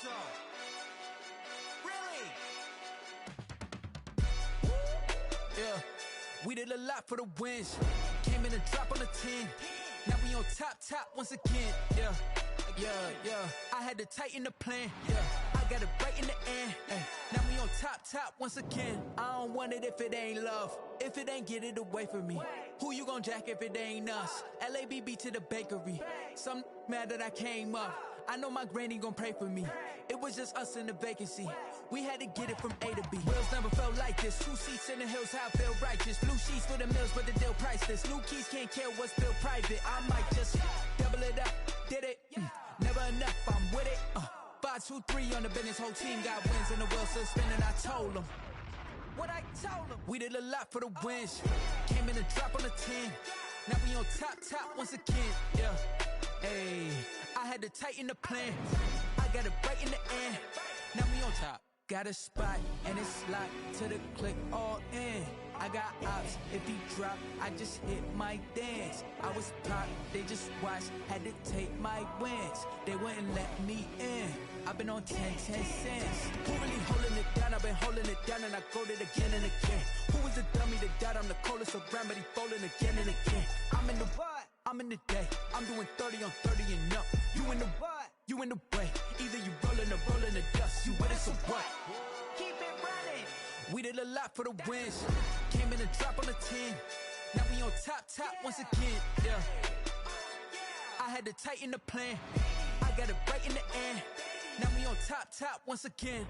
zone. Really? Yeah, we did a lot for the wins. Came in a drop on the 10. Now we on top once again. Yeah. I had to tighten the plan. Yeah, I got it right in the end. Now we on top once again. I don't want it if it ain't love. If it ain't, get it away from me. Who you gon' jack if it ain't us? LABB to the bakery. Some mad that I came up. I know my granny gon' pray for me. It was just us in the vacancy. We had to get it from A to B. Wheels never felt like this. 2 seats in the hills, how I feel righteous. Blue sheets for the mills, but the deal priceless. New keys can't care what's still private. I might just double it up. Did it? Never enough, I'm with it. 5, 2, 3 on the business. Whole team got wins and the wheels still spinning. I told them what I told them. We did a lot for the wins. Came in a drop on the 10. Now we on top once again. Yeah. Hey, I had to tighten the plan. I got it right in the end. Now we on top. Got a spot and it's locked to the click all in. I got ops, if he drop, I just hit my dance. I was pop, they just watched, had to take my wins. They wouldn't let me in. I've been on 10 cents. Who really holding it down? I've been holding it down and I go it again and again. Who was the dummy that died? I'm the coldest around, but he folding again and again. I'm in the what? I'm in the day. I'm doing 30 on 30 and up. You in the what? You in the way. Either you rolling or rolling the dust. You with us or what? Keep it running. We did a lot for the wins. Came in a drop on the 10. Now we on top once again. Yeah. I had to tighten the plan. I got it right in the end. Now we on top once again.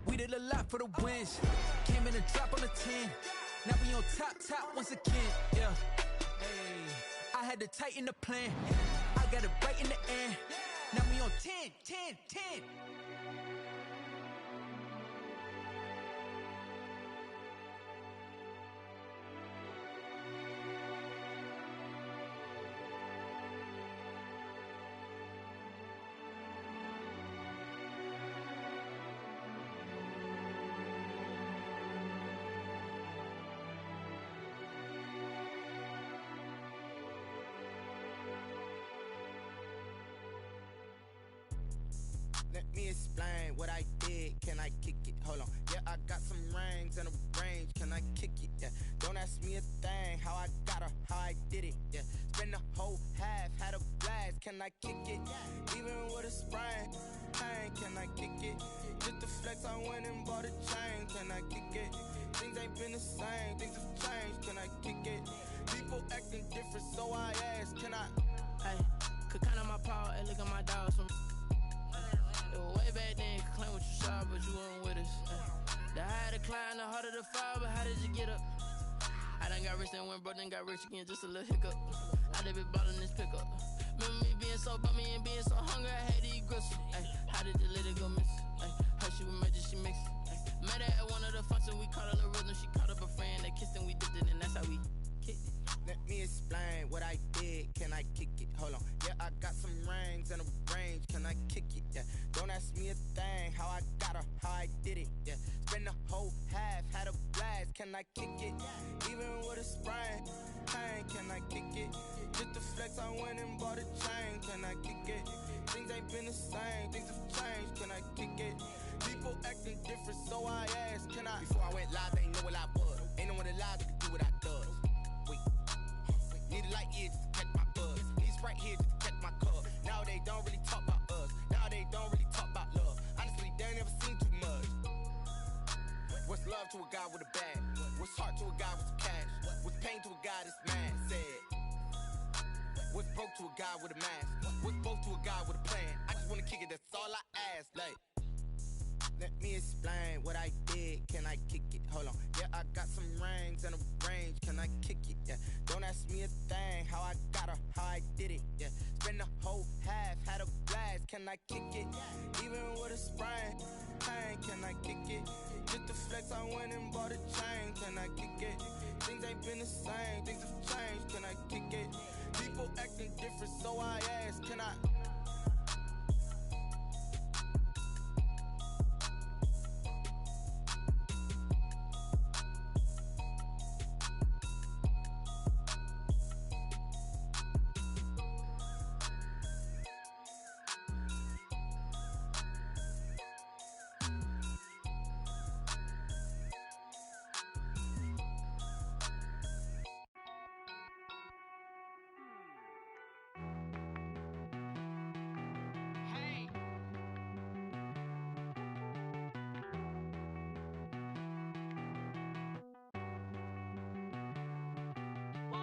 We did a lot for the wins. Came in a drop on the 10. Now we on top once again. Yeah. Hey, I had to tighten the plan. I got it right in the end. Now we on 10. Let me explain what I did. Can I kick it? Hold on. Yeah, I got some rings and a range. Can I kick it? Yeah. Don't ask me a thing. How I got her, how I did it. Yeah. Spend the whole half, had a blast. Can I kick it? Even with a sprain. Pain, can I kick it? Just the flex, I went and bought a chain. Can I kick it? Things ain't been the same. Things have changed. Can I kick it? People acting different, so I ask. Can I? Hey, could count on my power and look at my dogs from. Way back then, claim what you saw, but you weren't with us. The higher the climb, the harder the fall, but how did you get up? I done got rich, then went broke, then got rich again, just a little hiccup. I done been ballin' this pickup. Remember me being so bummy and being so hungry, I had to eat gristle. Ay, how did the little go miss? Ay, her she was major, she mixed. Met her at one of the functions, we caught a little rhythm, she caught up a friend, they kissed and we dipped it, and that's how we kicked it. Let me explain what I did. Can I kick it? Hold on. Yeah, I got some rings and a range. Can I kick it? Yeah. Don't ask me a thing. How I got her, how I did it. Yeah. Spend the whole half, had a blast. Can I kick it? Even with a sprain. Pain, can I kick it? Just the flex, I went and bought a chain. Can I kick it? Things ain't been the same. Things have changed. Can I kick it? People acting different, so I asked. Can I? Before I went live, they ain't know what I was. Ain't no one alive that could do what I does. Need a light here just to catch my buzz. Need Sprite here just to catch my cup. Now they don't really talk about us. Now they don't really talk about love. Honestly, they ain't never seen too much. What's love to a guy with a bag? What's heart to a guy with some cash? What's pain to a guy that's mad? Said. What's broke to a guy with a mask? What's broke to a guy with a plan? I just wanna kick it, that's all I ask. Like, let me explain what I did. Can I kick it? Hold on. Yeah, I got some rings and a range. Can I kick it? Yeah. Don't ask me a thing. How I got her, how I did it. Yeah. Spend the whole half, had a blast. Can I kick it? Even with a sprain. Pain, can I kick it? Just the flex, I went and bought a chain. Can I kick it? Things ain't been the same. Things have changed. Can I kick it? People acting different, so I ask. Can I?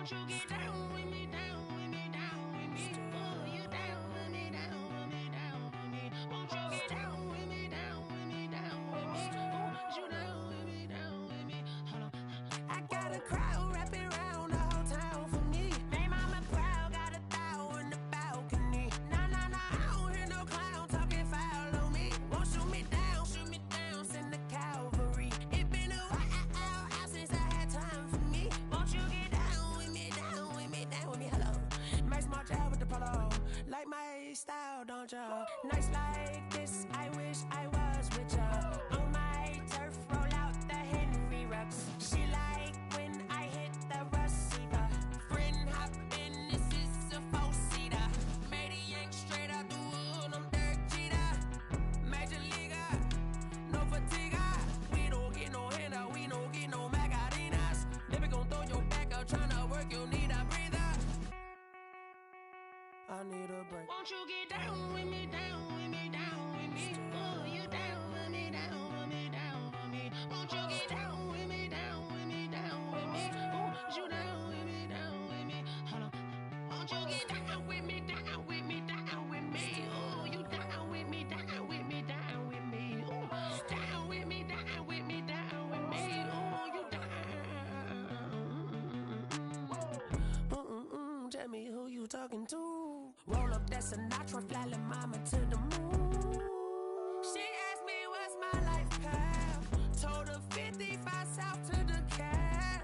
Won't you get down with me, down with me, down with me? Oh, you down with me, down with me, down with me. Won't you get down with me, down with me, down with me? Oh, you down with me, down with me? Hold on. I got a crowd wrapping around the whole town for me. Hey, mama proud, got a thou in the balcony. Nah, nah, nah, I don't hear no clown talking foul on me. Won't shoot me down, send the cavalry. It been a while since I had time for me. Won't you get down with me, down with me, down with me? Hello. Max March out with the polo. Like my style, don't ya? Nights like this, I wish I was with ya. On my turf, roll out the Henry rocks. She like when I hit the receiver. Friend hop in, this is a four-seater. Made a yank straight out the wood, I'm Derek Jeter. Major leaguer, no fatigue. We don't get no handout, we don't get no Macarinas. Never gon' throw your back out, tryna work, you need a breather. I need a break. Won't you get down with me, down with me, down with me? Oh, you down with me, down with me, down with me? Won't you get down with me, down with me, down with me? Oh, you down with me, down with me? Hold on. Won't you get down with me, down with me, down with me? Oh, you down with me, down with me, down with me? Oh, down with me, down with me, down with me? Oh, you down. Tell me who you talking to. Roll up that Sinatra, fly la mama to the moon. She asked me what's my life path. Told her 55 south to the cash.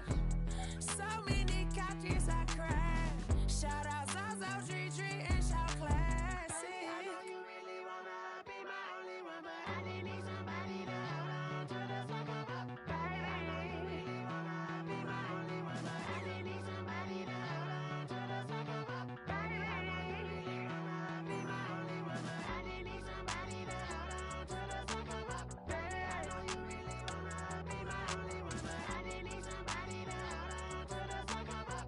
So many couches I crashed. Shout out South Street and shout classic. I know you really wanna be my only one, but I didn't need somebody to hold on to the second up. Baby, I know you really wanna be my only one, but I didn't need somebody to hold on to the second up. Baby, I know you really wanna be my only one, but I didn't need somebody to hold on to the second up. Baby, I know you really wanna be my only one, but I didn't need somebody to hold on to the second up.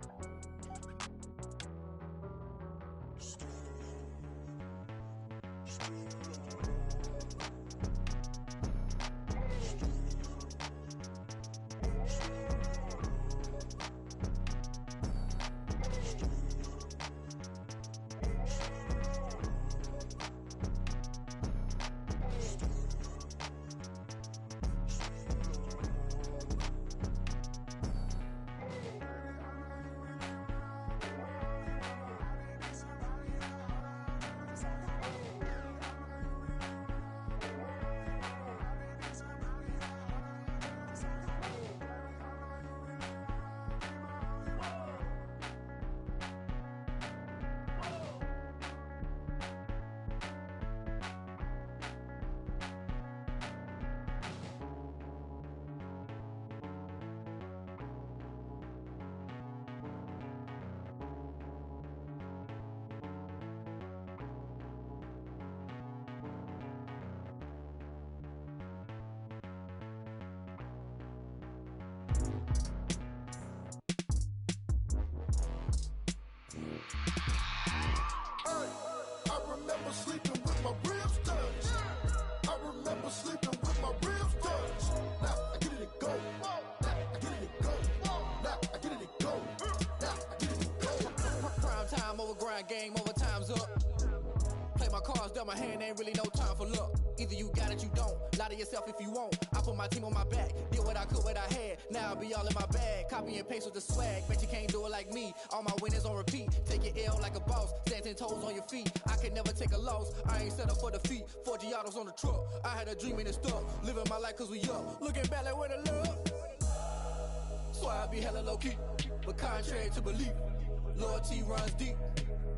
I remember sleeping with my ribs touched. I remember sleeping with my ribs touched. Now I get it and go. Now I get it and go. Now I get it and go. Now I get it and go. Prime time over grind game, overtime's up. Play my cards, dealt my hand, ain't really no time for luck. Either you got it, you don't. Lie to yourself if you won't. I put my team on my back, did what I could, what I had. Now I'll be all in my bag. Copy and paste with the swag. Bet you can't do it like me. All my winners on repeat. Take your L like a boss. Stand 10 toes on your feet. I can never take a loss. I ain't set up for defeat. 4 Giottos on the truck. I had a dream and it stuck. Living my life cause we up. Looking back like where the love. So I be hella low key. But contrary to belief, loyalty runs deep.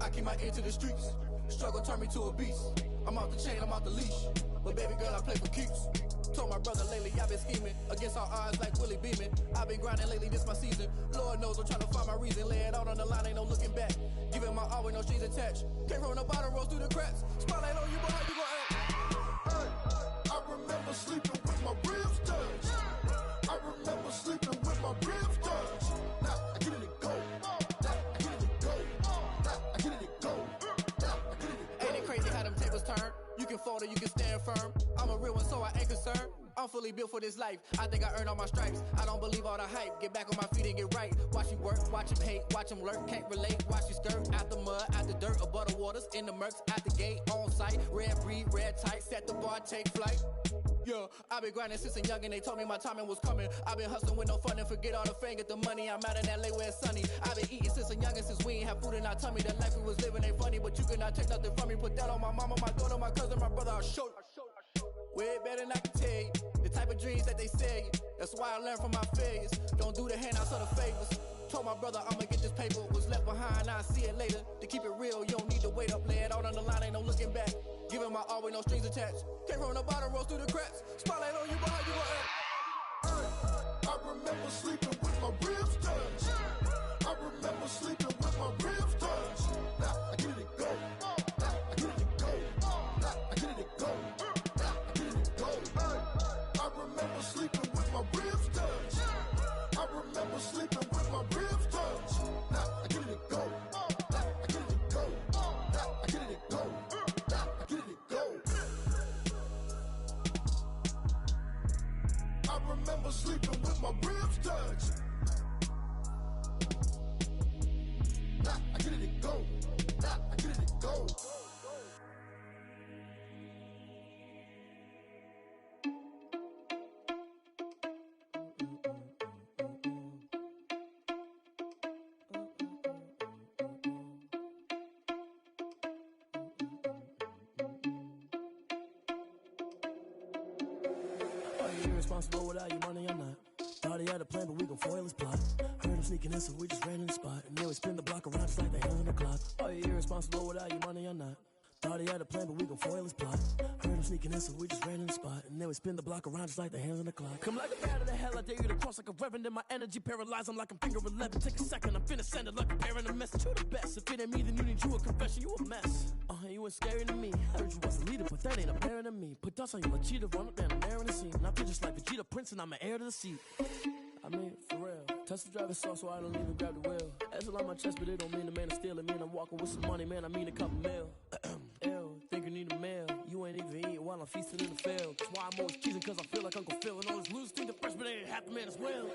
I keep my ear to the streets. Struggle turned me to a beast. I'm off the chain, I'm off the leash. But baby girl, I play for keeps. Told my brother lately, I've been scheming. Against all odds like Willie Beeman. I've been grinding lately, this my season. Lord knows I'm trying to find my reason. Lay it out on the line, ain't no looking back. Giving my all with no strings attached. Came from the bottom, rose through the cracks. Spotlight on you, but how you gon' act? Hey, I remember sleeping with my ribs touched. I remember sleeping with my ribs touched. Now I get it and go. Now I get it and go. Now I get it and go. Now I get it and go. Ain't it crazy how them tables turn? You can fold or you can stand firm. I'm a real one, so I ain't concerned. I'm fully built for this life. I think I earned all my stripes. I don't believe all the hype. Get back on my feet and get right. Watch you work, watch him hate, watch him lurk. Can't relate, watch you skirt. Out the mud, out the dirt, above the waters, in the murks, out the gate, on site. Red breed, red tight, set the bar, take flight. Yeah, I been grinding since a youngin', they told me my timing was coming. I been hustling with no fun and forget all the fame, get the money. I'm out in LA where it's sunny. I been eating since a youngin', since we ain't have food in our tummy. The life we was living ain't funny, but you cannot take nothing from me. Put that on my mama, my daughter, my cousin, my brother, I'll show you. Way better than I can tell you. The type of dreams that they sell you. That's why I learned from my failures. Don't do the handouts or the favors. Told my brother I'ma get this paper. Was left behind, I'll see it later. To keep it real, you don't need to wait up. Lay it out on the line, ain't no looking back. Giving my all with no strings attached. Came from the bottom, rose through the cracks. Spotlight on you, but how you gon' act? I remember sleeping with my ribs touched. I remember sleeping with my ribs touched. Now I get it go. Now I get it go. Now I get it go. Now I get it go. I remember sleeping with my ribs touched. I remember sleeping with my ribs touched. Now I get it go. Now I get it go. Now I get it go. Now I get it go. I remember sleeping with my ribs touched. Now I get it go. Now I get it go. Are you irresponsible without your money or not? Thought he had a plan, but we gon' foil his plot. Heard him sneaking in, so we just ran in the spot. And then we spin the block around just like the hands on the clock. Are you irresponsible without your money or not? Thought he had a plan, but we gon' foil his plot. Heard him sneaking in, so we just ran in the spot. And then we spin the block around just like the hands on the clock. Come like a bat of the hell, I dare you to cross like a reverend. In my energy paralyzed, I'm like I'm finger 11. Take a second, I'm finna send it like a bearing a message. You the best, if it ain't me, then you need you a confession. You a mess, you ain't scary to me. Heard you was a leader, but that ain't apparent to me. Put dust on you, a cheetah, run up there and air in the scene. And I feel just like Vegeta Prince, and I'm an heir to the seat. I mean, for real. Touch the driver's sauce so I don't even grab the wheel. That's on my chest, but it don't mean the man is stealing. Mean I'm walking with some money, man, I mean a couple mil. Ew, think you need a meal. You ain't even eating while I'm feasting in the field. That's why I'm always cheesing, cause I feel like Uncle Phil. And all those losers think the freshman ain't half the man as well.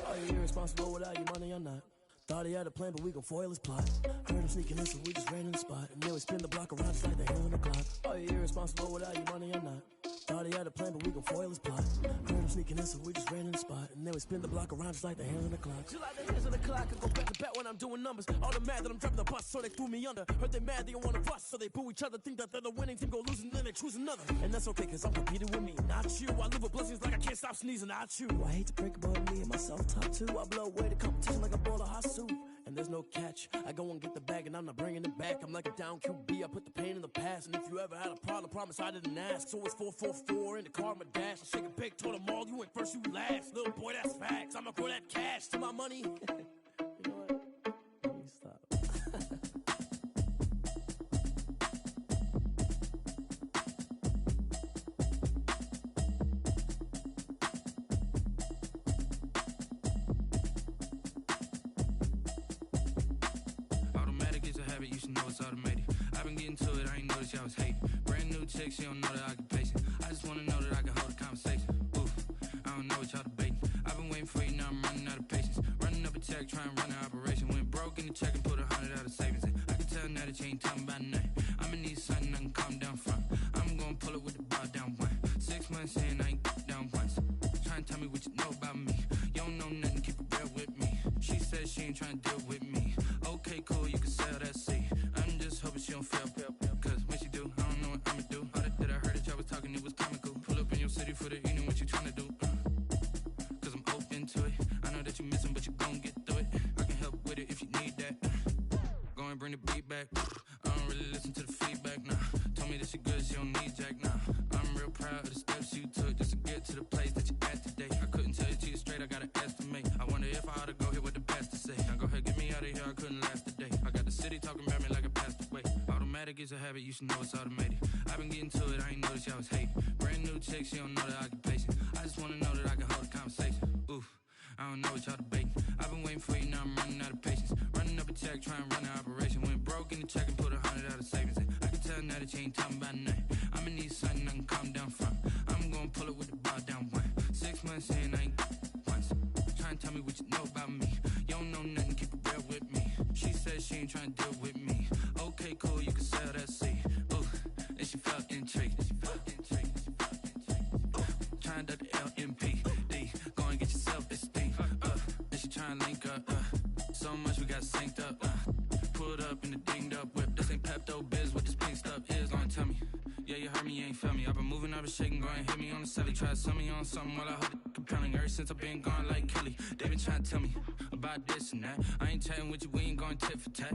Are you irresponsible without your money or not? Thought he had a plan, but we gon' foil his plot. Heard him sneaking in, so we just ran in the spot. And then we spin the block around just like the hands on the clock. Are you irresponsible without your money or not? Thought he had a plan, but we gon' foil his plot. Heard him sneaking in, so we just ran in the spot. And then we spin the block around just like the hands on the clock. Just like the hands on the clock, I go back to back when I'm doing numbers. All the mad that I'm driving the bus, so they threw me under. Heard they mad, they don't wanna bust, so they boo each other. Think that they're the winning team, go losing, then they choose another. And that's okay, cause I'm competing with me, not you. I live with blessings like I can't stop sneezing, not you. I hate to break about me and my self-talk too. I blow away the competition like a bowl of hot soup. And there's no catch. I go and get the bag and I'm not bringing it back. I'm like a down QB, I put the pain in the past. And if you ever had a problem, promise I didn't ask. So it's 444 in the car, my dash. I shake a big, told them all, you ain't first, you last. Little boy, that's facts. I'ma grow that cash to my money. You know what? Let me stop. You should know it's automated. I've been getting to it, I ain't noticed y'all was hating. Brand new chick, she don't know the occupation. I just wanna know that I can hold a conversation. Oof, I don't know what y'all debating. I've been waiting for you, now I'm running out of patience. Running up a check, trying to run an operation. Went broke in the check and put 100 out of savings in. I can tell now that you ain't talking about nothing. I'ma need something I can calm down from. I'm gonna pull it with the bar down one. 6 months in, I ain't down once. Trying to tell me what you know about me. You don't know nothing, keep it real with me. She said she ain't trying to deal with me. Okay, cool, you can sell that seat. I'm just hoping she don't fail. Cause when she do, I don't know what I'ma do. All that I heard that y'all was talking, it was comical. Pull up in your city for the evening, what you tryna do? Cause I'm open to it. I know that you missing, but you gon' get through it. I can help with it if you need that. Go and bring the beat back. I don't really listen to the feedback, nah. Told me that she good, she don't need jack, nah. I'm real proud of the steps you took just to get to the place that you at today. I couldn't tell you to you straight, I gotta estimate. I wonder if I ought to go here with the best to say. Now go ahead, get me out of here, I couldn't last a day. I got the city talking about me like I passed away. Automatic is a habit, you should know it's automated. I've been getting to it, I ain't noticed y'all was hating. Brand new chick, she don't know the occupation. I just wanna know that I can hold a conversation. Oof, I don't know what y'all debating. I've been waiting for you, now I'm running out of patience. Running up a check, trying to run an operation. Went broke in the check and put 100 out of savings in. I can tell now that you ain't talking about nothing. I'ma need something I can call trying to LMP. D, go and get your self-esteem. And she trying to link up. So much we got synced up. Pulled up in the dinged up whip. This ain't Pepto Biz, what this pink stuff is. Don't tell me. Yeah, you heard me, you ain't felt me. I've been moving, I've been shaking, go and hit me on the celly. Try to sell me on something while I hold it compelling. Ever since I've been gone like Kelly, they been trying to tell me about this and that. I ain't chatting with you, we ain't going tit for tat.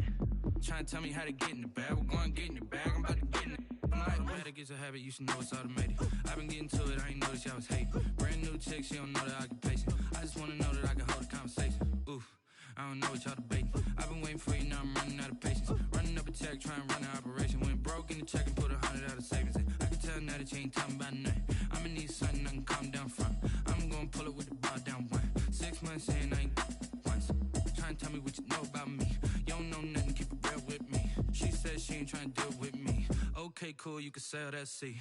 Trying to tell me how to get in the bag. We're going to get in the bag, I'm about to get in it. I'm like, automatic is a habit, you should know it's automated. I've been getting to it, I ain't noticed y'all was hating. Brand new chick, she don't know the occupation. I just wanna know that I can hold a conversation. Oof, I don't know what y'all debating. I've been waiting for you, now I'm running out of patience. Running up a check, trying to run an operation. Went broke in the check and put 100 out of savings in. I can tell now that you ain't talking about nothing. I'ma need something I can calm down from. I'm gonna pull it with the bar down one. 6 months in, I ain't once. Trying to tell me what you know about me. You don't know nothing, keep it real with me. She said she ain't trying to deal with me. Okay, cool, you can sell that seat.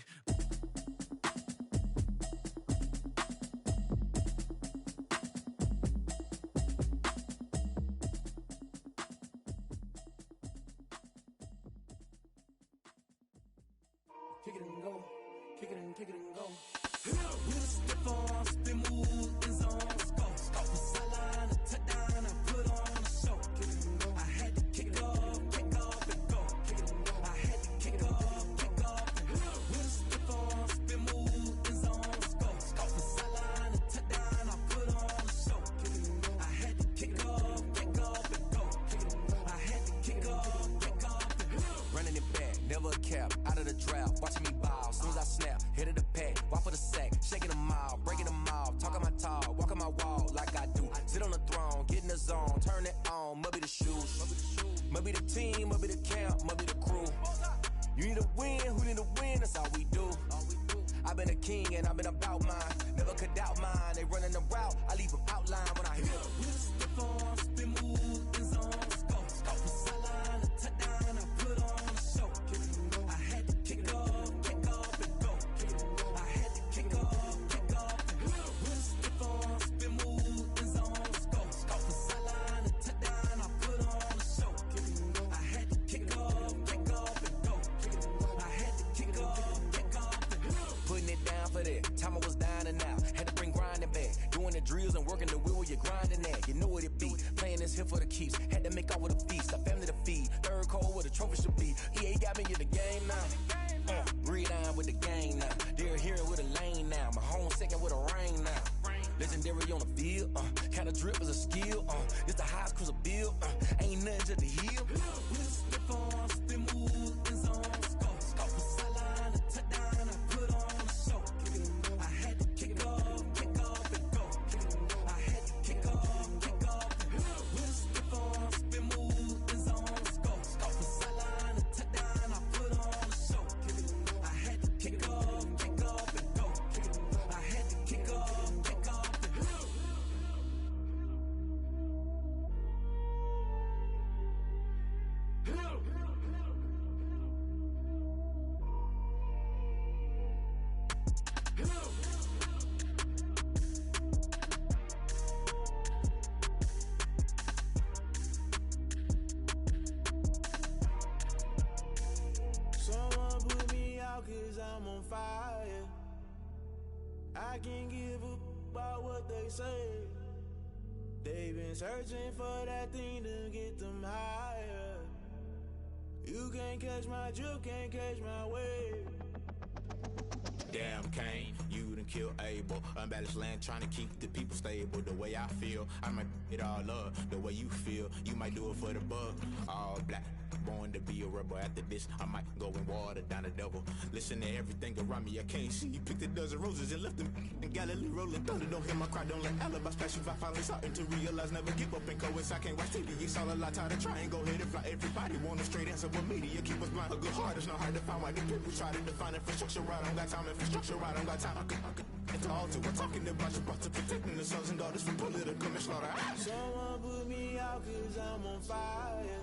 Kick it and go, kick it and go. We the step on, spin move, in zone, go. From sideline to touchdown, I put on a show. Kick it and go. I had to kick off and go. Kick it and go. I had to kick off and go. We the step on, spin move, in zone, go. From sideline to touchdown, I put on a show. Kick it and go. I had to kick off and go. Kick it and go. I had to kick off and go. Running it back, never a cap, out of the draft, watching me ball, soon as I snap, head of the pack, walk for the sack, shaking them all, breaking them off, talking my talk, walking my wall like I do, sit on the throne, get in the zone, turn it on, must be the shoes, must be the team, must be the camp, must be the crew, you need a win, who need a win, that's all we do, I've been a king and I've been about mine, never could doubt mine, they running the route, I leave them outline when I hear them. We step on, spin move, in zone, go. From sideline to touchdown, I put on a show. Kick it and go. I had to kick off and go. Kick it and go. I had to kick off and go. We step on, spin move, in zone, go. From sideline to touchdown, I put on a show. Kick it and go. I had to kick off and go. Kick it and go. I had to kick off and go. Putting it down for that, time I was down and out, had to bring grinding back, doing the drills and working the wheel where you're grinding at, you know what it be, playing this here for the keeps, had to make out with a feast, a family to feed, third cold where the trophy should be, EA got me in the game now, breathe on with the game now, they're hearing with a lane now, my home second with a rain now, legendary on the field, kind of drip is a skill, it's the highest cruiser bill, ain't nothing to the heel. We step on, spin move, in zone, go. From sideline to touchdown, I put on a show. Kick it and go. I had to kick off and go. Kick it and go. I had to kick off and go. We step on, spin move, in zone, go. From sideline to touchdown, I put on a show. Kick it and go. I had to kick off and go. Kick it and go. I had to kick off and go. Someone put me out 'cause I'm on fire. I can't give up about what they say. They've been searching for that thing to get them higher. You can't catch my drift, can't catch my wave. Damn, Kane, you done killed Abel. Unbalanced land, trying to keep the people stable. The way I feel, I might it all up. The way you feel, you might do it for the buck. All black, born to be a rebel. After this, I might go and water down the devil. Listen to everything around me, I can't see. Picked a dozen roses and left them in Galilee rolling thunder. Don't hear my cry, don't let alibis pass you by. Finally starting to realize, never give up and coincide. Can't watch TV, it's all a lot. Tired of trying, go ahead and fly. Everybody want a straight answer with media. Keep us blind, a good heart, it's not hard to find. Why the people try to define infrastructure right? I don't got time, infrastructure right, I don't got time. I could into altar. We're talking about you, about to protecting the sons and daughters from political manslaughter. Someone put me out 'cause I'm on fire.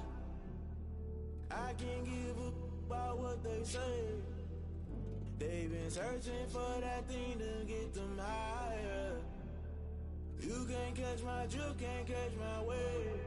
I can't give up about what they say. They've been searching for that thing to get them higher. You can't catch my drift, can't catch my wave.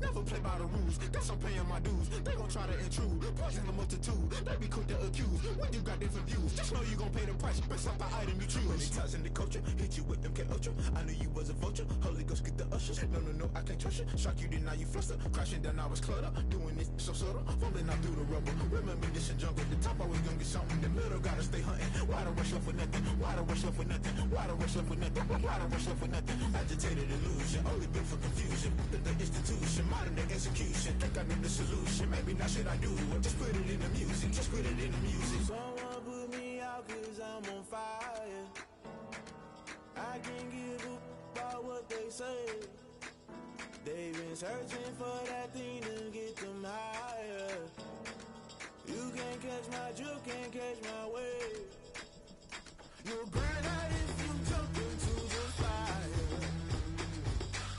Never play by the rules, guess I'm paying my dues. They gon' try to intrude, poison the multitude. They be quick to accuse when you got different views. Just know you gon' pay the price based off the item you choose. Many times in the culture, hit you with them K Ultra. I knew you was a vulture. Holy Ghost get the ushers. No, I can't trust you. Shock you, then now you fluster. Crashing down, I was cluttered. Doing this so subtle, fumbling out through the rubble. Remember this and jungle. The top always gonna get something. The middle gotta stay hunting. Why the rush up for nothing? Why the rush up for nothing? Why the rush up for nothing? Why the rush up for nothing? Agitated illusion, only built for confusion. The institution, modern day execution. Think I know the solution. Maybe now should I do it? Just put it in the music. Just put it in the music. Someone put me out 'cause I'm on fire. I can't give up about what they say. They've been searching for that thing to get them higher. You can't catch my drift, can't catch my wave. You'll burn out if you jump into the fire.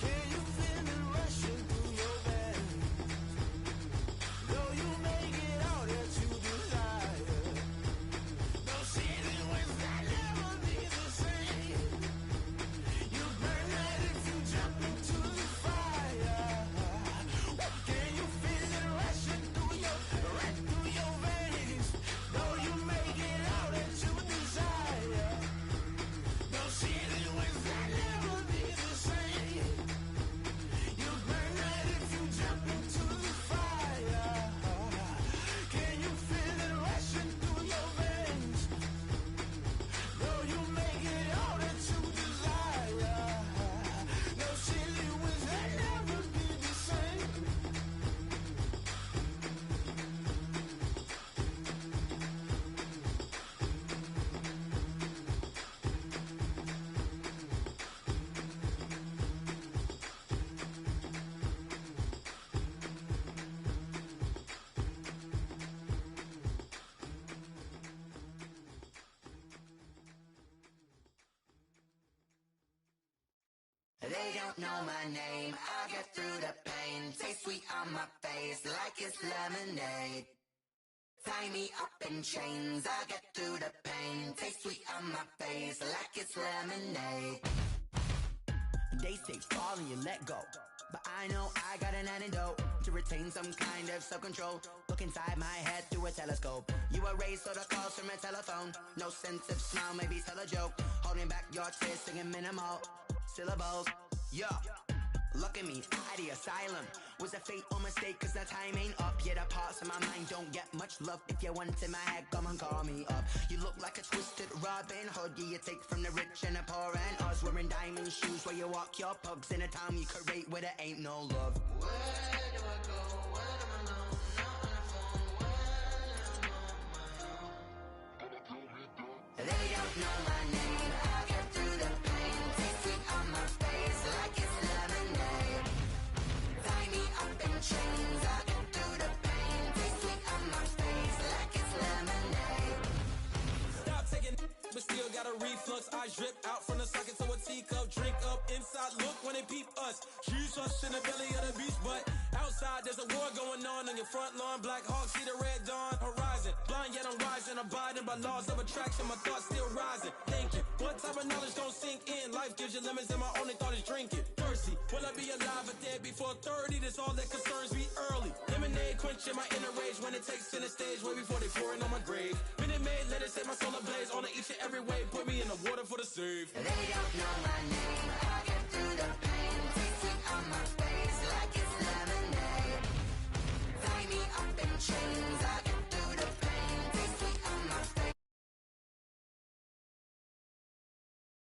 Can you feel it rushing through your veins? Though you make it all that you desire. No city was that never be the same. You burn out if you jump into the fire. Can you feel it rushing through your veins? Though you make it all that you desire. No city was that never be the same. You burn out if you jump into the fire. Can you feel it rushing through your veins? Though you make it all that you desire. No city was that never be the same. They don't know my name, I get through the pain. Taste sweet on my face like it's lemonade. Tie me up in chains, I get through the pain. Taste sweet on my face like it's lemonade. They say fall and you let go, but I know I got an antidote to retain some kind of self-control. Look inside my head through a telescope. You erase all the calls from a telephone. No sense of smile, maybe tell a joke. Holding back your tears, singing minimal syllables. Yeah, look at me, out the asylum. Was a fate or mistake, 'cause the time ain't up. Yeah, the parts of my mind don't get much love. If you want in my head, come and call me up. You look like a twisted Robin Hood. Yeah, you take from the rich and the poor and us. Wearing diamond shoes where you walk your pugs in a town you create where there ain't no love. Where do I go? Where do I know? Not on the phone. When I'm on my own. They don't know my name. I get through the pain. Taste sweet on my face like it's lemonade. Tie me up in chains. I get through the pain. Taste sweet on my face like it's lemonade. Stop taking but still got a reflux. I drip out from the socket to a teacup. Drink up inside, look when they peep us. Shoes us in the belly of the beach, but outside there's a war going on your front lawn. Black Hawk, see the red dawn horizon. Blind yet I'm rising, abiding by laws of attraction. My thoughts still rising, thinking what type of knowledge don't sink in. Life gives you lemons and my only thought is drinking. Thirsty, will I be alive or dead before 30? That's all that concerns me early. Lemonade quenching my inner rage when it takes center stage way before they pouring on my grave. Minute Maid, let it set my soul ablaze on each and every way. Put me in the water for the save. They don't know my name.